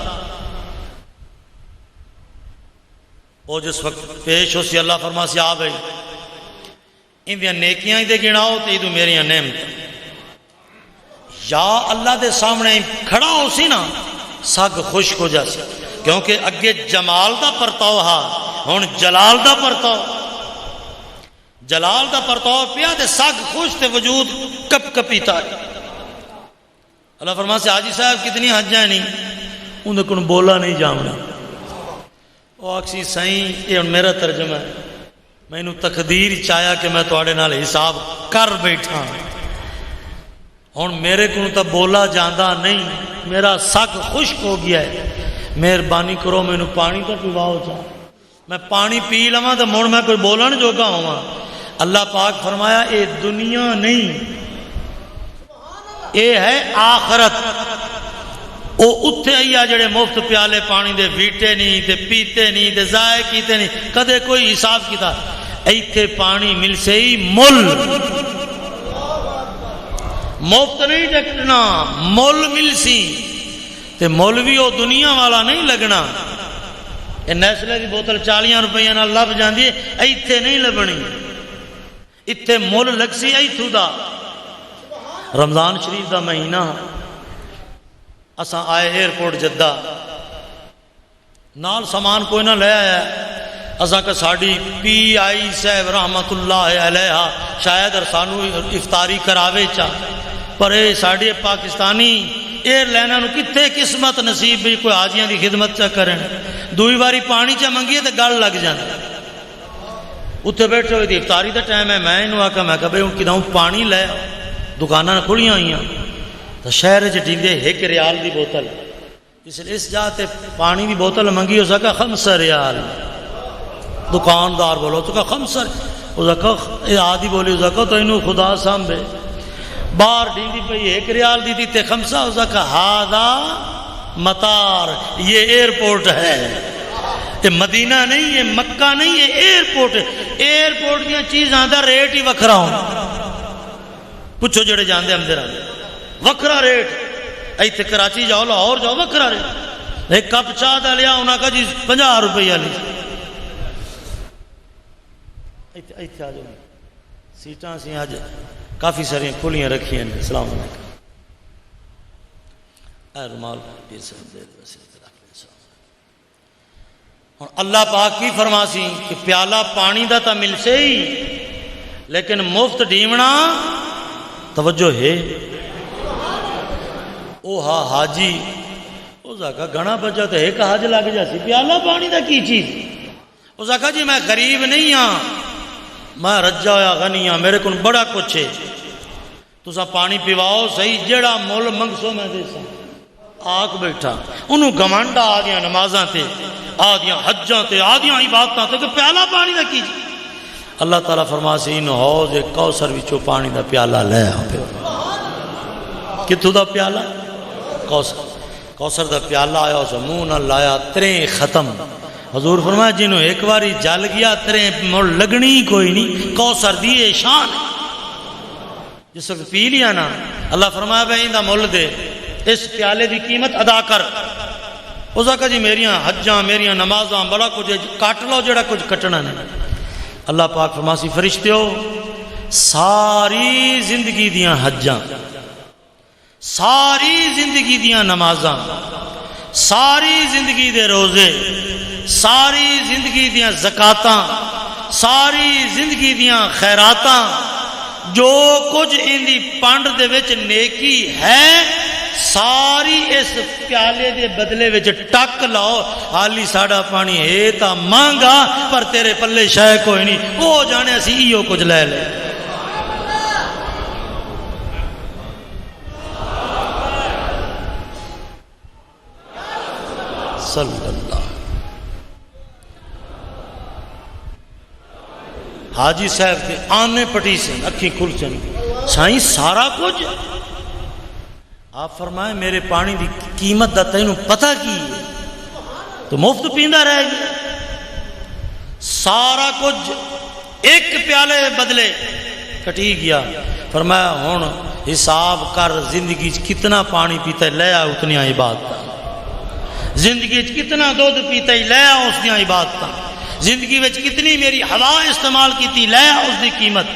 وہ جس وقت پیش ہو سی اللہ فرماسی آ گئی ان دیا نیکیاں دے گناؤ تے ادو میریاں نعمت یا اللہ دے سامنے کھڑا ہو سی نا سگ خشک ہو جا سی، کیونکہ اگے جمال دا پرتاؤ ہا، ہن جلال دا پرتاؤ، جلال دا پرتاؤ پیا تے سگ خوش تے وجود کپ کپیتا ہے۔ اللہ فرما سے حاجی صاحب کتنی حجاں نہیں، اندر کن بولا نہیں جامنا۔ وہ آکسی سائیں یہ میرا ترجمہ ہے، میں نے تقدیر چاہیا کہ میں تواڈے نال حساب کر بیٹھا، ہن میرے کو تو بولا جاندہ نہیں، میرا سگ خشک ہو گیا ہے، مہربانی کرو مینوں پانی تو پیواؤ چاہ، میں پانی پی لواں تو مڑ میں کوئی بولن جوگا ہوا۔ اللہ پاک فرمایا اے دنیا نہیں، اے ہے آخرت۔ او اتھے آئیا جڑے مفت پیالے پانی دے ویٹے نہیں تے پیتے نہیں تے ضائع کیتے نہیں، کدے کوئی حساب کیتا، ایتھے پانی مل سے ہی مل، مفت نہیں ڈکنا، مل مل سی تے مل بھی وہ دنیا والا نہیں لگنا۔ یہ نیسلے کی بوتل 40 روپیہ نہ لب جاندی ہے، ایتھے نہیں لبنی، اتھے مل لگ سی ایتھو دا۔ رمضان شریف دا مہینہ اساں آئے ایئرپورٹ جدہ، نال سامان کوئی نہ لے آیا، اساں کہ ساڑی پی آئی صاحب رحمت اللہ علیہ شاید ارسانو افطاری کراوے چا، پر اے ساڑی پاکستانی ایئر لائنہ نو کتے قسمت نصیب بھی کوئی حاجیاں دی خدمت چا کریں، دوئی باری پانی چا منگیے تے گل لگ جاندے۔ اتھے بیٹھے ہوئے تھی افطاری دا ٹائم ہے، میں انہوں آکا میں کہا بھئی ان کی داؤں پانی لے، دکانہ کھڑیاں ہوئیاں تو شہر جٹیندے 1 ریال دی بوتل، اس جاتے پانی دی بوتل منگی، اس کہا 5 ریال، دکاندار بولو تو کہا 5، اس کہا آدھی بولی، اس کہا تو انہوں خدا سامبے، باہر ڈیندی پہ 1 ریال دی تے 5، اس کہا ہادا مطار، یہ ایئرپورٹ ہے، یہ مدینہ نہیں، یہ مکہ نہیں، یہ ایئرپورٹ ہے۔ ایئرپورٹ دیا چیزاں دا ریٹ ہی وکھرا ہونا، پوچھو جڑے جاندے ہم دیرہ وکھرا ریٹ، ایتھے کراچی جاؤ لاہور جاؤ وکھرا ریٹ، ایک کپ چاہ دا لیا انہاں کا جی 50 روپیہ لی، ایتھے آجو سیٹاں سی آج کافی ساری کھلیاں رکھی ہیں۔ السلام علیکم، اے رمال دیر سے دیر وسیع اور اللہ پاک کی فرما سی کہ پیالہ پانی دا تا مل سے ہی، لیکن مفت ڈیمنا توجہ ہے۔ او ہاں حاجی او زکا گھنا بچا تو ایک حج لگ جاسی، پیالہ پانی دا کی چیز؟ او زکا جی میں غریب نہیں ہاں، میں رجا ہویا غنی ہاں، میرے کن بڑا کچھ ہے، تو سا پانی پیواؤ صحیح، جیڑا مول منگسو میں دے سا آگ بیٹھا، انہوں گمانڈا آدیاں نمازاں تے، آدیاں حجاں تے، آدیاں عبادتاں تے، کہ پیالہ پانی دا کی جی؟ اللہ تعالیٰ فرما سی ان حوض کوثر وچوں پانی دا پیالہ لے آؤ، کتھوں دا پیالہ؟ کوثر دا پیالہ آیا اسے منہ نہ لایا، تریں ختم۔ حضور فرمایا جنہوں ایک باری جل گیا تریں مڑ لگنی کوئی نہیں، کوثر دیئے شان، جس وقت پی لیا نا اللہ فرمایا بھائی اندہ مل دے، اس پیالے دی قیمت ادا کر۔ اس کہا جی میریاں حجاں میریاں نمازاں بڑا کچھ کٹ لو جڑا کچھ کٹنا نہیں۔ اللہ پاک فرماسی فرشتیو ساری زندگی دیاں حجاں، ساری زندگی دیاں نمازاں، ساری زندگی دے روزے، ساری زندگی دیاں زکاتاں، ساری زندگی دیاں خیراتاں، جو کچھ اندی پانڈ دے وچ نیکی ہے ساری اس پیالے دے بدلے وچ ٹک لاؤ۔ حالی ساڑا پانی ہے تا مانگا پر تیرے پلے شے کوئی نہیں، وہ جانے اسی ایو کچھ لے لے۔ صلی اللہ حاجی صاحب کے آنے پٹی سے اکھی کھل چن سائیں سارا کچھ آپ فرمائیں میرے پانی دی قیمت دا تینوں پتہ کی ہے تو مفت پیندہ رہے گی، سارا کچھ ایک پیالے بدلے کٹی گیا۔ فرمایا ہون حساب کر زندگی کتنا پانی پیتا ہے لے آ اتنی عبادت، زندگی کتنا دودھ پیتا ہے لے آ اس دی عبادت، زندگی وچ کتنی میری ہوا استعمال کیتی لے آ اس دی قیمت،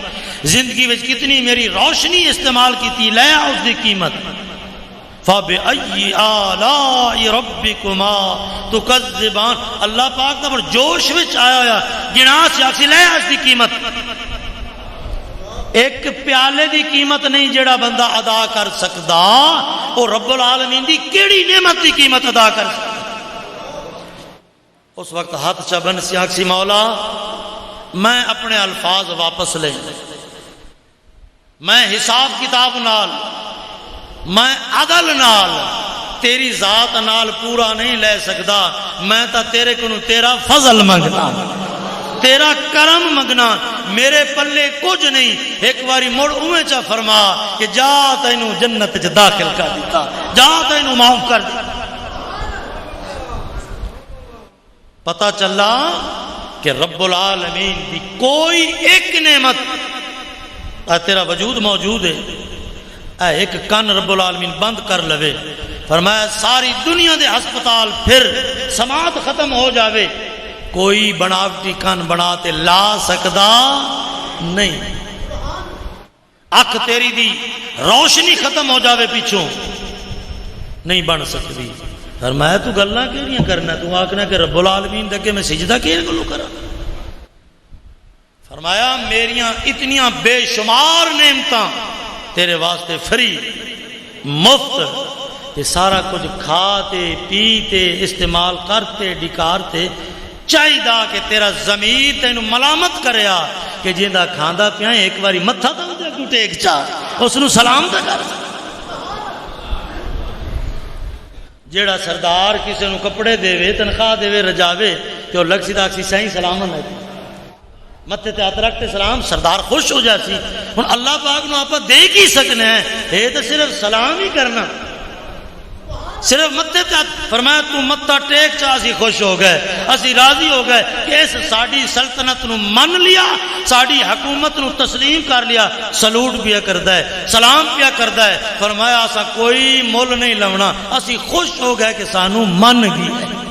زندگی وچ کتنی میری روشنی استعمال کی لے اس دی قیمت فَبِأَيِّ آلَاءِ رَبِّكُمَا تُكَذِّبَانِ اللہ پاک دا پر جوش وچ آیا ہویا گنا سے آکسی لے اس دی قیمت ایک پیالے دی قیمت نہیں جڑا بندہ ادا کر سکدا وہ رب العالمین دی کیڑی نعمت دی قیمت ادا کر سکدا اس وقت ہاتھ چبن سے آکسی مولا میں اپنے الفاظ واپس لیں میں حساب کتاب نال میں عدل نال تیری ذات نال پورا نہیں لے سکدا میں تا تیرے کنوں تیرا فضل منگنا تیرا کرم منگنا میرے پلے کچھ نہیں ایک باری مڑ اویں چا فرما کہ جا تینوں جنت چ داخل کر دیتا جا تینوں معاف کر دیتا پتہ چلا کہ رب العالمین کی کوئی ایک نعمت تیرا وجود موجود ہے ایک کن رب العالمین بند کر لوے فرمایا ساری دنیا دے ہسپتال پھر سماعت ختم ہو جاوے کوئی بناوٹی کن بناتے لا سکدا نہیں اکھ تیری دی روشنی ختم ہو جاوے پیچھوں نہیں بن سکتی فرمایا تو گلاں کیڑیاں کرنا تو آکھنا کہ رب العالمین دے کہ میں سجدہ کیڑے کولوں کراں فرمایا میریاں اتنیاں بے شمار نعمتاں تیرے واسطے فری مفت تے سارا کچھ کھاتے پیتے استعمال کرتے ڈکارتے چاہیدا کہ تیرا ضمیر تینوں ملامت کریا کہ جیندا کھاندا پیا ایک باری متھا تے اودے اگوں ٹیک چا اس نوں سلام تے کر جیڑا سردار کسی نوں کپڑے دے تنخواہ دے رجاوے تے او لگ سیدھا سی صحیح سلام نہ متے تے ہاتھ رکھتے سلام سردار خوش ہو جاسی ہن اللہ پاک نو آپ دے کی سکنے ہیں اے تے صرف سلام ہی کرنا صرف متے تے فرمایا تو متا ٹیک چا اسی خوش ہو گئے اسی راضی ہو گئے کہ اس ساڈی سلطنت نو من لیا ساڈی حکومت نو تسلیم کر لیا سلوٹ پیا کردا ہے سلام پیا کردا ہے فرمایا اسا کوئی مول نہیں لونا اسی خوش ہو گئے کہ سانو من گئی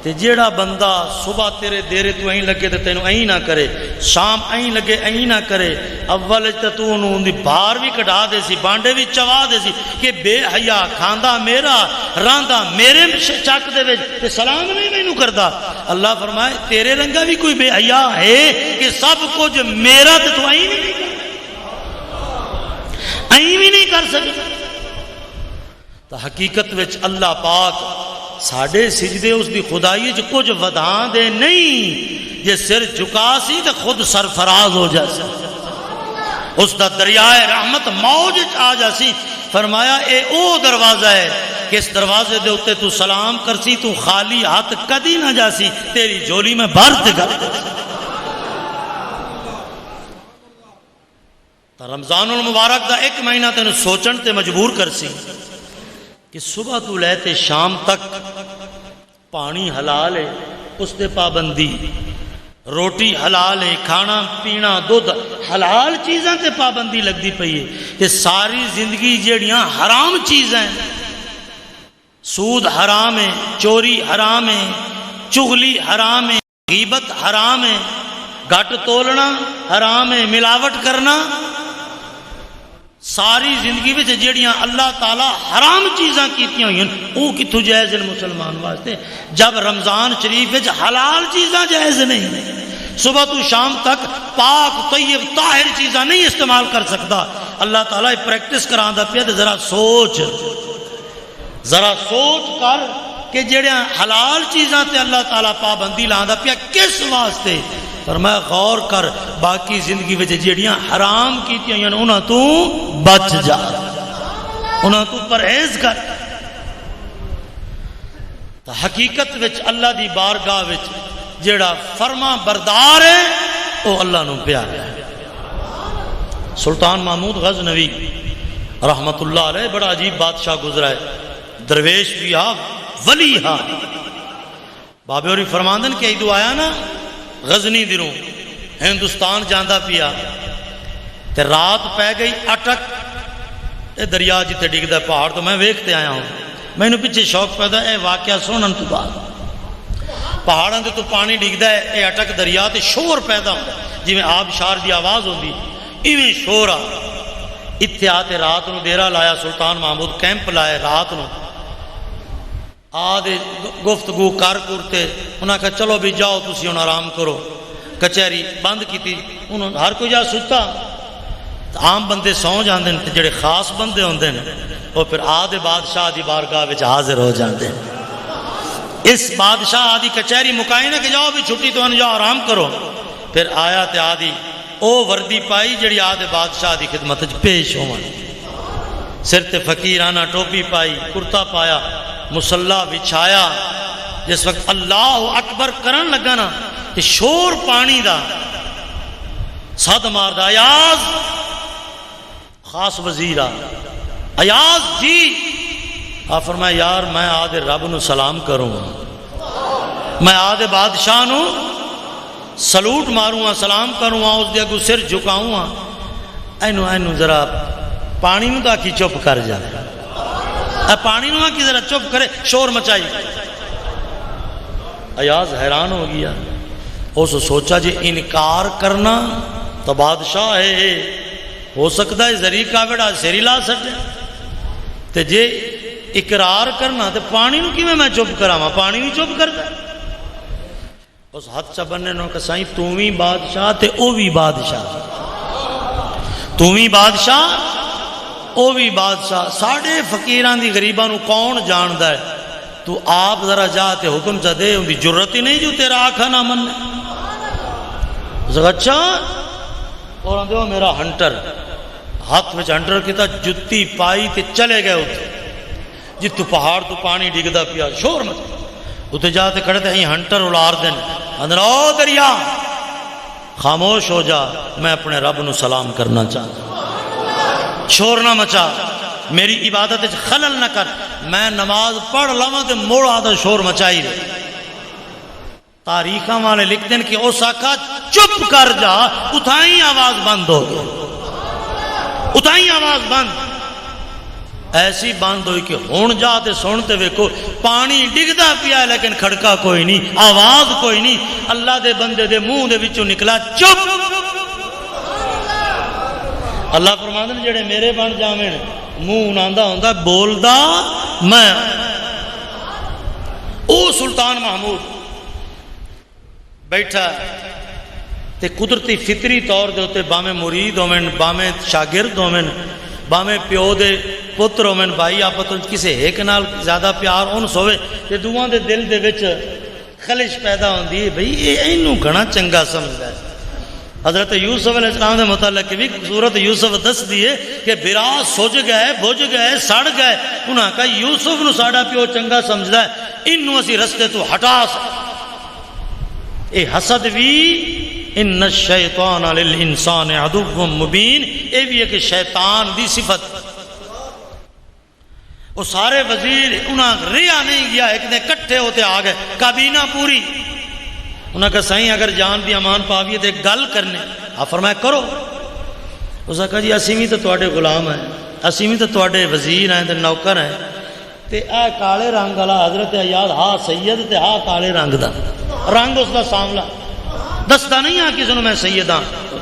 تے جیڑا بندہ صبح تیرے دیرے تو این لگے تے تینوں این نہ کرے شام این لگے این نہ کرے اول تے تو انہوں دی بھار بھی کٹا دے سی بانڈے بھی چوا دے سی کہ بے حیا کھاندا میرا راندا میرے چک دے وچ تے سلام نہیں مینوں کردا اللہ فرمائے تیرے رنگا بھی کوئی بے حیا ہے کہ سب کچھ میرا تے تو این نہیں این بھی نہیں کر سکتا تو حقیقت وچ اللہ پاک ساڑھے سجدے اس دی خدائی جو کچھ ودھان دے نہیں یہ سر جھکا سی تو خود سرفراز ہو جاسی اس دا دریائے رحمت موج آ جاسی فرمایا اے او دروازہ ہے کہ اس دروازے دے ہوتے تو سلام کرسی تو خالی ہاتھ کدی نہ جاسی تیری جولی میں بھرتے گا رمضان المبارک دا ایک مہینہ تینوں سوچن تے مجبور کرسی کہ صبح تو لیتے شام تک پانی حلال ہے اس تے پابندی روٹی حلال ہے کھانا پینا دودھ حلال چیزاں تے پابندی لگ دی پئی ہے کہ ساری زندگی جیڑیاں حرام چیزیں سود حرام ہے چوری حرام ہے چغلی حرام ہے غیبت حرام ہے گھٹ تولنا حرام ہے ملاوٹ کرنا ساری زندگی میں جیڑیاں اللہ تعالیٰ حرام چیزاں کیتیاں ہوئی ہیں وہ کتھو جائز ہیں مسلمان واسطے جب رمضان شریف میں حلال چیزاں جائز نہیں صبح تو شام تک پاک طیب طاہر چیزاں نہیں استعمال کر سکتا اللہ تعالیٰ پریکٹس کراندہ پیا تو ذرا سوچ کر کہ جیڑیاں حلال چیزاں تے اللہ تعالیٰ پابندی لاندہ پیا کس واسطے فرمایا غور کر باقی زندگی وچ جیڑیاں حرام کیتیاں یعنی انہاں تو بچ جا انہاں تو پرہیز کر تو حقیقت وچ اللہ دی بارگاہ وچ جیڑا فرما بردار ہے وہ اللہ نو پیارا ہے سلطان محمود غزنوی رحمت اللہ علیہ بڑا عجیب بادشاہ گزرا ہے درویش بھی ہاں ولی ہاں بابے ہوری فرماندن کہ ایدو آیا نا غزنی دروں ہندوستان جاندہ پیا تے رات پہ گئی اٹک اے دریا جتے ڈگ دا پہاڑ تو میں ویکھتے آیا ہوں میں نے پیچھے شوق پیدا اے واقعہ سنن تو بعد پہاڑوں کے تو پانی ڈگتا ہے، یہ اٹک دریا تے شور پیدا ہوتا ہے، جی میں آبشار دی آواز ہوتی ایویں شور آ اتنے آتے رات نو ڈیرا لایا سلطان محمود کیمپ لائے رات نو آدھے گفتگو کر کرتے انہاں کہا چلو بھی جاؤ تسی ہن آرام کرو کچہری بند کی تھی انہوں ہر کوئی جا ستا عام بندے سو جاندے ہیں جڑے خاص بندے ہوندے ہیں وہ پھر آدھے بادشاہ دی بارگاہ وچ حاضر ہو جاندے ہیں اس بادشاہ آدھی کچہری مکائی نہ کہ جاؤ بھی چھٹی تو انہوں جاؤ آرام کرو پھر آیا تے آدھی او وردی پائی جڑی آدھے بادشاہ دی خدمت پیش ہوں سر تے فقیرانہ ٹوپی پائی کرتا پایا مسلح بچھایا جس وقت اللہ اکبر کرن لگا نا کہ شور پانی دا صد ماردا ایاز خاص وزیر ایاز جی آپ فرمایا یار میں آدھے رب نو سلام کروں میں آدھے بادشاہ نو سلوٹ ماروں سلام کروں اس دے اگوں سر جھکاؤں اینو ذرا پانی نو تا کی چپ کر جائے پانی نو کی ذرا چپ کرے شور مچائی ایاز حیران ہو گیا اس سوچا جی انکار کرنا تو بادشاہ ہے ہو سکتا ہے ذریعہ کاوڑا سیری لا سکتے تے جے اقرار کرنا تے پانی نو کیویں میں چپ کراواں پانی نو چپ کردا اس ہاتھ چا بننے نو کہ سائیں تو وی بادشاہ تے او وی بادشاہ تو وی بادشاہ او بھی بادشاہ ساڑھے فقیران دی غریبان نو کون جاندا ہے تو آپ ذرا جا تے حکم چا دے ان دی جرت ہی نہیں جو تیرا آکھا نہ من اچھا اور اندھے وہ میرا ہنٹر ہاتھ میں ہنٹر کیتا جتی پائی تے چلے گئے اتھے جتو پہاڑ تو پانی ڈگدا پیا شور مت اتھے جاتے کھڑے تھے ہی ہنٹر الار دن اندر او دریا خاموش ہو جا میں اپنے رب نو سلام کرنا چاہتا شور نہ مچا میری عبادت خلل نہ کر میں نماز پڑھ لواں تے موڑ آدھا شور مچائی رہے تاریخاں والے لکھ دیں کہ اس آقا چپ کر جا اتھائی آواز بند ہو گئی اتھائی آواز بند ایسی بند ہوئی کہ ہون جاتے سنتے ویکو پانی ڈگدا پیا ہے لیکن کھڑکا کوئی نہیں آواز کوئی نہیں اللہ دے بندے دے منہ دے وچوں نکلا چپ اللہ فرماندے نے جڑے میرے بن جاویں منہ ناندا ہوندا بولدا میں او سلطان محمود بیٹھا تے قدرتی فطری طور دے ہوتے بامیں مرید ہومن بامیں شاگرد ہومن بامیں پیو دے پتر ہومن بھائی آپت کسے ایک نال زیادہ پیار انس ہوئے تے دوواں دے دل دے وچ خلش پیدا ہوندی ہے بھئی اے اینو گھنا چنگا سمجھدا ہے حضرت یوسف علیہ السلام دے متعلق بھی سورت یوسف دس دیئے کہ برا سوج گئے بوجھ گئے سڑ گئے انہاں کہا یوسف نو ساڑا پیو چنگا سمجھدا ہے انہوں اسی رستے تو ہٹا اے حسد بھی ان الشیطان للانسان عدو مبین اے بھی ہے کہ شیطان دی صفت وہ سارے وزیر انہاں ریا نہیں گیا ایک دن کٹھے ہوتے آگئے کابینہ پوری انہاں کہا سائیں اگر جان بھی امان پاویے تے گل کرنے آپ فرمایا کرو اس نے کہا جی اسیمی تو توڑے غلام ہیں اسیمی تو توڑے وزیر ہیں تے نوکر ہیں تے اے کالے رنگ والا حضرت ایاز ہاں سید تے ہاں کالے رنگ دا رنگ اس دا ساملا دستا نہیں ہاں کسی نے میں سید ہاں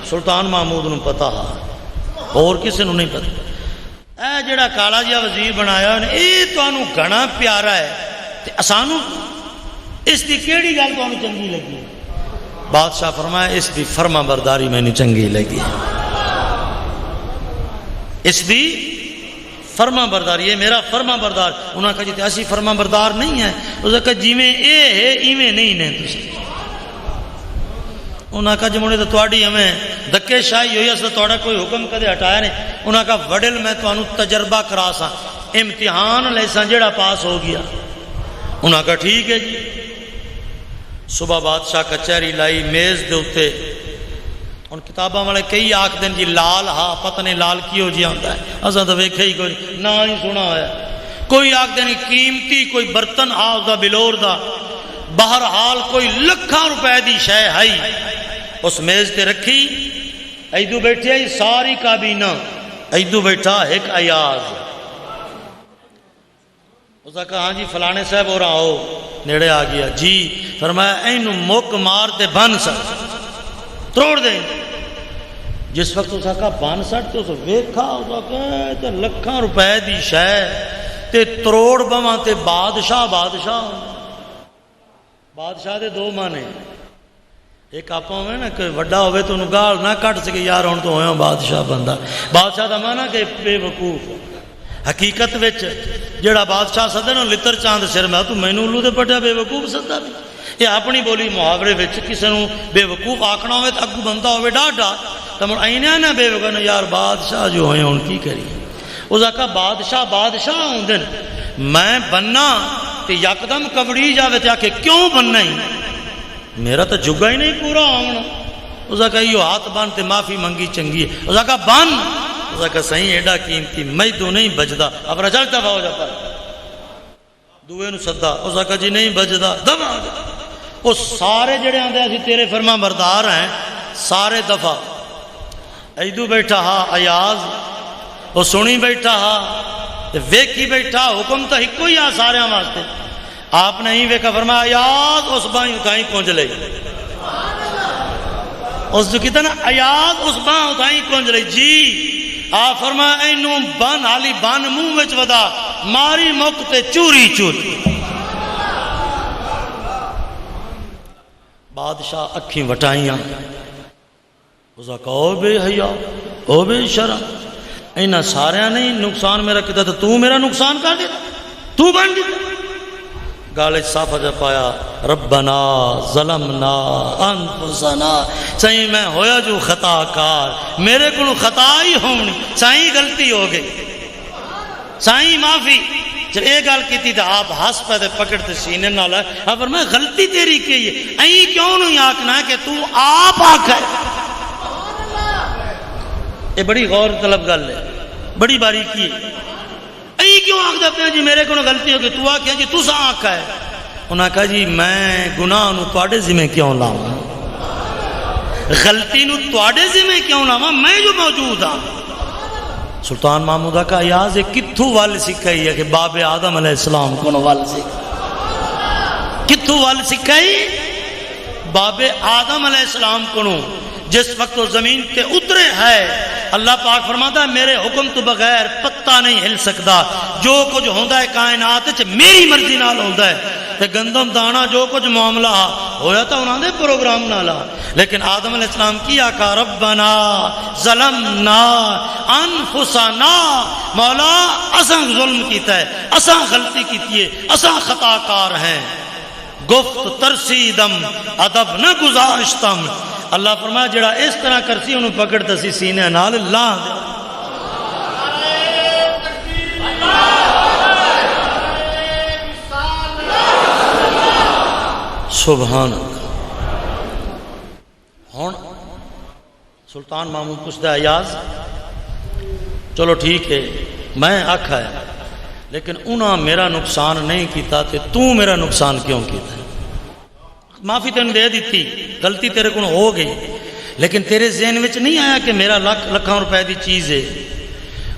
سلطان محمود نے پتا ہاں اور کسی نے نہیں پتا اے جڑا کالا جیا وزیر بنایا اے تو انہوں گھنا پیارا ہے تے اسانو اس دی کیڑی گل تو چنگی لگی بادشاہ فرمایا اس دی فرما برداری میں نہیں چنگی لگی اس دی فرما برداری یہ میرا فرما بردار انہوں نے کہا جی ایسی فرما بردار نہیں ہے اس نے کہا جی میں اے ہے ایویں نہیں نے تسی انہوں نے کہا جی مجھے تو تواڈی ہمیں دھکے شاہی ہوئی اس نے تواڈا کوئی حکم کدے ہٹایا نہیں انہوں نے کہا وڈل میں تو انہوں تجربہ کرا سا امتحان لے سا جڑا پاس ہو گیا انہوں نے کہا ٹھیک ہے جی صبح بادشاہ کچہری لائی میز دے اتے ان کتاباں والے کئی آکھ دن جی لال ہاں پتہ نہیں لال کیوں جی آتا ہے اساں تو ویکھے ہی کوئی نہ ہی سنا ہوا کوئی آکھ دن قیمتی کوئی برتن آؤ دا بلور دا بہرحال کوئی لکھاں روپے دی شے ہائی اس میز تے رکھی ایدو بیٹھے آئی ساری کابینہ ایدو بیٹھا ایک ایاز اس نے کہا ہاں جی فلانے صاحب ہو رہا ہو نیڑے آ گیا جی فرمایا اینو مک مار تے بن سٹ تروڑ دے جس وقت اس آقا بن سٹ تے اس ویکھا اس آقا تے لکھاں روپے دی شے تے تروڑ بواں تے بادشاہ بادشاہ دے دو مانے ایک آپ ہوئے نا کہ وڈا ہوئے تو انہوں گال نہ کٹ سکے یار ہوں تو ہویا بادشاہ بندہ بادشاہ دا مانا کہ بے وقوف حقیقت وچ جڑا بادشاہ سدے نا لتر چاند سر میں تو مینوں الو دے پٹیا بے وقوف سدا بھی یہ اپنی بولی محاورے وچ کسی نوں بے وقوف آکھنا ہوئے تو اگو بندہ ہوئے ڈاڈا تو مڑ اینے نا بے وقوف یار بادشاہ جو ہوئے ہوں کی کریے اس آقا بادشاہ ہوں دن میں بننا تے یکدم کبڑی جاوے تے آکے کیوں بننا ہی میرا تو جگہ ہی نہیں پورا آمنا اس آقا یہ ہاتھ بان تے معافی منگی چنگی ہے اس آقا بان اس آقا صحیح ایڈا قیمتی میں تو نہیں بجدا اب رجل دفع ہو جاتا دوئے نو صدا اس آقا جی نہیں بجدا دفع ہو جاتا وہ سارے جڑے آندے اسی تیرے فرما بردار ہیں سارے دفع ایدو بیٹھا ہا ایاز وہ سنی بیٹھا ہا ویکھی بیٹھا حکم تو ہی کوئی آ سارے واسطے آپ نے ہی ویکھا فرمایا ایاز اس بائیں اتھائیں کونج لئی اس جو کہتا نا ایاز اس بائیں اتھائیں کونج لئی جی آپ فرمایا اینوں بان حالی بان منہ وچ ودا ماری مکتے چوری چوری بادشاہ اکھیں وٹائیاں اس کا او بے حیا او بے شرم اینا سارے نہیں نقصان میرا کتا تو میرا نقصان کر دیتا تو بن دیتا گالج صافہ جا پایا ربنا ظلمنا انفسنا صحیح میں ہویا جو خطا کار میرے کو خطا ہی ہونی صحیح غلطی ہو گئی صحیح معافی جب ایک گال کی تھی تو آپ ہس پہ پکڑتے سینے نالا اب میں غلطی تیری کی ہے این کیوں نہیں آکنا ہے کہ تو آپ آکھا ہے یہ بڑی غور طلب گل ہے بڑی باریکی ہے این کیوں آکھ دیتے ہیں جی میرے کو غلطی ہو گئی تو آکھا جی تو سا آکھا ہے انہاں کہا جی میں گناہ نو توڑے ذمہ کیوں لاؤں غلطی نو توڑے ذمہ کیوں لاؤں میں جو موجود ہاں سلطان محمودہ کا ایاز کتھو وال سکھائی ہے کہ باب آدم علیہ السلام کونو وال سکھائی کتھو وال سکھائی باب آدم علیہ السلام کونو جس وقت وہ زمین تے اترے ہے اللہ پاک فرماتا ہے میرے حکم تو بغیر پتہ نہیں ہل سکتا جو کچھ ہوندہ ہے کائنات میری مرضی نال ہوندہ ہے تے گندم دانا جو کچھ معاملہ ہویا تھا انہوں نے پروگرام نالا لیکن آدم علیہ السلام کی آقا ربنا ظلمنا انفسنا مولا اساں ظلم کیتا ہے اساں غلطی کیتی ہے اساں خطا کار ہیں گفت ترسیدم ادب نہ گزارشتم اللہ فرمایا جڑا اس طرح کرسی انہوں پکڑتا سی سینے نال لاہ دے سبحان ہون سلطان محمود پوچھتا ہے ایاز چلو ٹھیک ہے میں آکھا ہے لیکن انہاں میرا نقصان نہیں کیتا تے تو میرا نقصان کیوں کیتا ہے معافی تینوں دے دیتی غلطی تیرے کو ہو گئی لیکن تیرے ذہن وچ نہیں آیا کہ میرا لکھاں روپے دی چیز ہے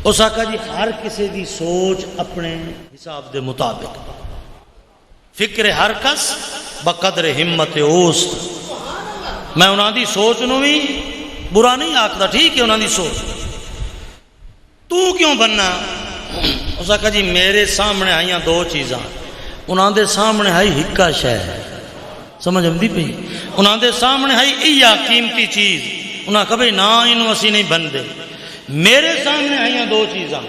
اس آقا جی ہر کسی دی سوچ اپنے حساب دے مطابق فکر ہر کس بقدر ہمت اوست میں انہاں دی سوچ نو بھی برا نہیں آکھدا ٹھیک ہے انہاں دی سوچ تو کیوں بننا اس آقا جی میرے سامنے آئیاں دو چیزاں انہاں دے سامنے آئی ہکا شے سمجھ آمدی پئی انہاں دے سامنے آئی ایا قیمتی چیز انہاں کبھی نہ انہوں اسی نہیں بندے میرے سامنے آئیاں دو چیزاں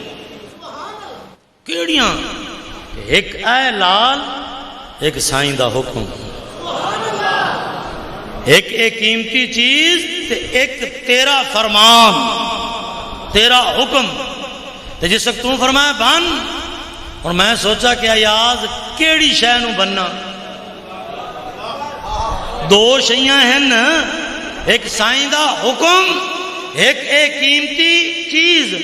کیڑیاں ایک اے لال ایک سائیں دا حکم ایک قیمتی چیز ایک تیرا فرمان تیرا حکم تے جس وقت تو فرمایا بن اور میں سوچا کہ ایاز کیڑی شے نو بننا دو شیاں ہیں ایک سائیں دا حکم ایک قیمتی چیز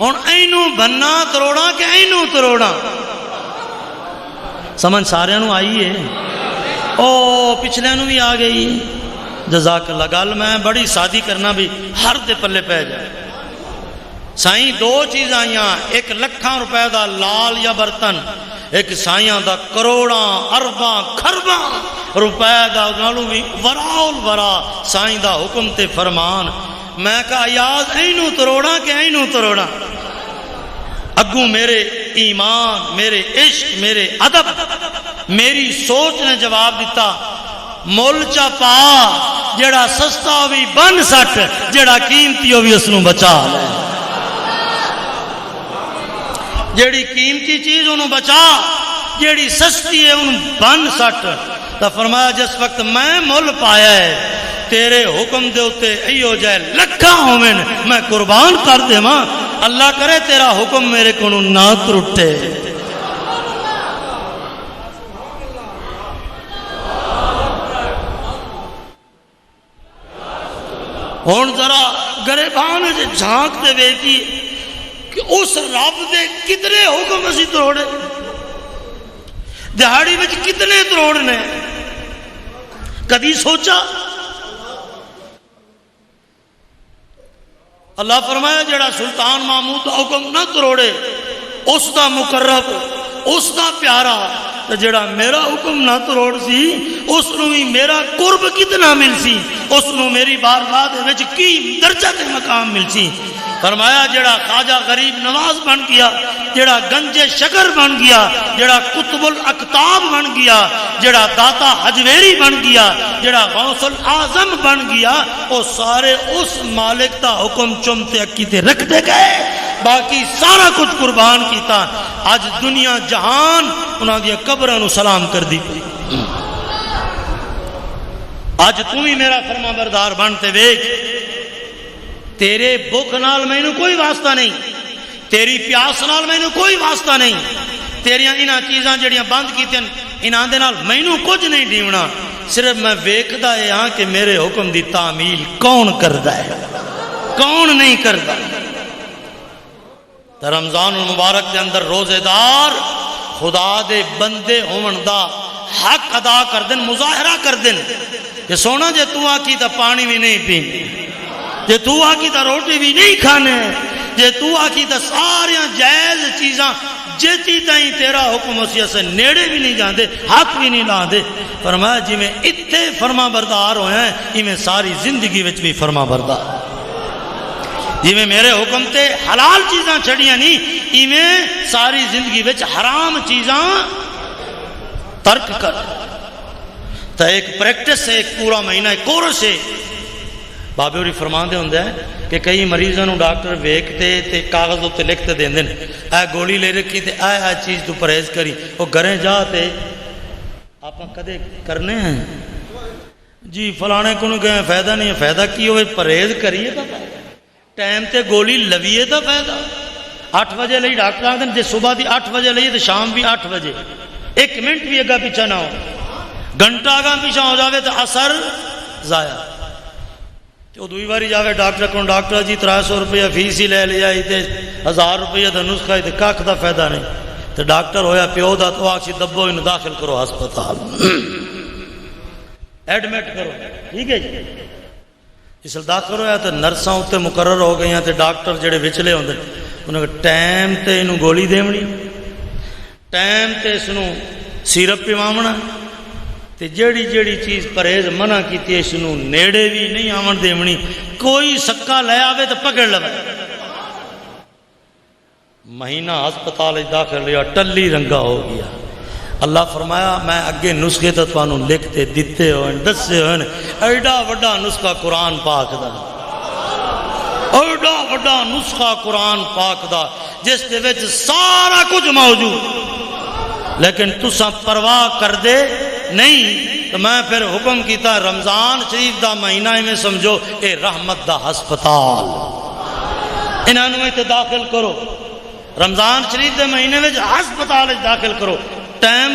ہن اینو بننا تروڑا کہ اینو تروڑا سمجھ سارے نو آئی ہے او پچھلے نو بھی آ گئی جزاک اللہ گل میں بڑی سادی کرنا بھی ہر دے پلے پہ جائے سائیں دو چیز آئیاں ایک لکھاں روپے دا لال یا برتن ایک سائیاں دا کروڑاں ارباں خرباں روپے دا نالوں بھی وراول ورا سائیں دا حکم تے فرمان. میں کہا یاد اینو تروڑا کہ اینو تروڑا. اگوں میرے ایمان، میرے عشق، میرے ادب، میری سوچ نے جواب دیتا مول چا پا، جڑا سستا ہوئی بن سٹ، جڑا قیمتی ہوئی اس نو بچا لے. جڑی قیمتی چیز انہوں بچا، جڑی سستی ہے انہوں بن سٹ. تو فرمایا جس وقت میں مول پایا ہے تیرے حکم دے ہوتے ایو جائے لکھا ہومن میں قربان کر دے ماں. اللہ کرے تیرا حکم میرے کو نہ ترٹے. ہون ذرا گریبان سے جھانک دے وے کی کہ اس رب دے کتنے حکم اسی تروڑے، دہاڑی وچ کتنے تروڑنے. کدی سوچا؟ اللہ فرمایا جڑا سلطان محمود دا حکم نہ تروڑے اس دا مقرب، اس دا پیارا، تو جڑا میرا حکم نہ تروڑ سی اس نو بھی میرا قرب کتنا مل سی، اس نو میری بارگاہ دے وچ کی درجہ تے مقام مل سی. فرمایا جڑا خواجہ غریب نواز بن گیا، جڑا گنج شکر بن گیا، جڑا قطب الاقطاب بن گیا، جڑا داتا حجویری بن گیا، جڑا غوث الاعظم بن گیا، وہ سارے اس مالک دا حکم چمتے اکی تے رکھ دے گئے، باقی سارا کچھ قربان کیتا. آج دنیا جہان انہاں دی قبراں نو سلام کر دی. آج تم ہی میرا فرما بردار بنتے ویکھ. تیرے بھوک نال مینوں کوئی واسطہ نہیں، تیری پیاس نال مینوں کوئی واسطہ نہیں، تیریاں انہاں چیزاں جڑیاں بند کیتیں انہاں دے نال مینوں کچھ نہیں ڈیونا. صرف میں ویکھدا اے ہاں کہ میرے حکم دی تعمیل کون کردا ہے، کون نہیں کردا. تے رمضان المبارک دے اندر روزے دار خدا دے بندے ہون دا حق ادا کر دن، مظاہرہ کر دن کہ سونا جے تو آکی تا پانی بھی نہیں پینے، جے تو آکی تا روٹی بھی نہیں کھانے، جے تو آکی تا ساریاں جائز چیزاں جیتی تائیں تیرا حکم اسی سے نیڑے بھی نہیں جاندے، حق بھی نہیں لاندے. فرمایا جی میں اتھے فرما بردار ہوئے ہیں ہی میں ساری زندگی وچ بھی فرما بردار. جی میں میرے حکم تے حلال چیزاں چھڑیاں نہیں، ہی میں ساری زندگی وچ حرام چیزاں ترک کر. تا ایک پریکٹس ہے، ایک پورا مہینہ ایک کورس ہے. بابے ہوری فرماندے ہوندے ہیں کہ کئی مریضاں نوں ڈاکٹر ویکھتے تے کاغذ تے لکھتے دیندے نے اے گولی لے رکھی تے اے چیز تو پرہیز کری. وہ گھریں جا تے آپاں کدے کرنے ہیں جی فلانے کو گئے فائدہ نہیں ہے. فائدہ کی ہوئے پرہیز کریے تا ٹائم تے گولی لویے تا فائدہ. 8 بجے لئی ڈاکٹر آندے جے صبح دی 8 بجے لئی تے شام بھی 8 بجے، 1 منٹ بھی اگا پیچھا نہ ہو، گھنٹہ اگا پیچھا ہو جاوے تو اثر ضائع. تو دوئی باری جاوے ڈاکٹر کو، ڈاکٹر جی 300 روپیہ فیس ہی لے لیا تے 1000 روپیہ دا نسخہ تے کاکھ دا فائدہ نہیں. تو ڈاکٹر ہویا پیو دا تو آکسی دبو انہوں داخل کرو ہسپتال، ایڈمٹ کرو. ٹھیک ہے جی. اس لئے داخل ہویا تو نرساں اتے مقرر ہو گئی ہیں تے ڈاکٹر جڑے وچلے ہوندے انہوں نے ٹائم تے انہوں گولی دیونی، ٹائم تے انہوں سیرپ پیوامنا، تے جیڑی جیڑی چیز پرہیز منع کیتی ہے انہوں نیڑے بھی نہیں آمن دیونی. کوئی سکا لے آوے تو پکڑ لوے. مہینہ ہسپتال داخل لیا ٹلی رنگا ہو گیا. اللہ فرمایا میں اگے نسخے تو تانوں لکھتے دیتے ہوئے دسے ہوئے ایڈا وڈا نسخہ قرآن پاک دا، ایڈا وڈا نسخہ قرآن پاک دا جس دے وچ سارا کچھ موجود، لیکن تساں پرواہ کر دے نہیں. تو میں پھر حکم کیتا رمضان شریف دا مہینہ میں سمجھو اے رحمت دا ہسپتال، انہاں نوں تے داخل کرو. رمضان شریف دے مہینے میں ہسپتال داخل کرو. ٹائم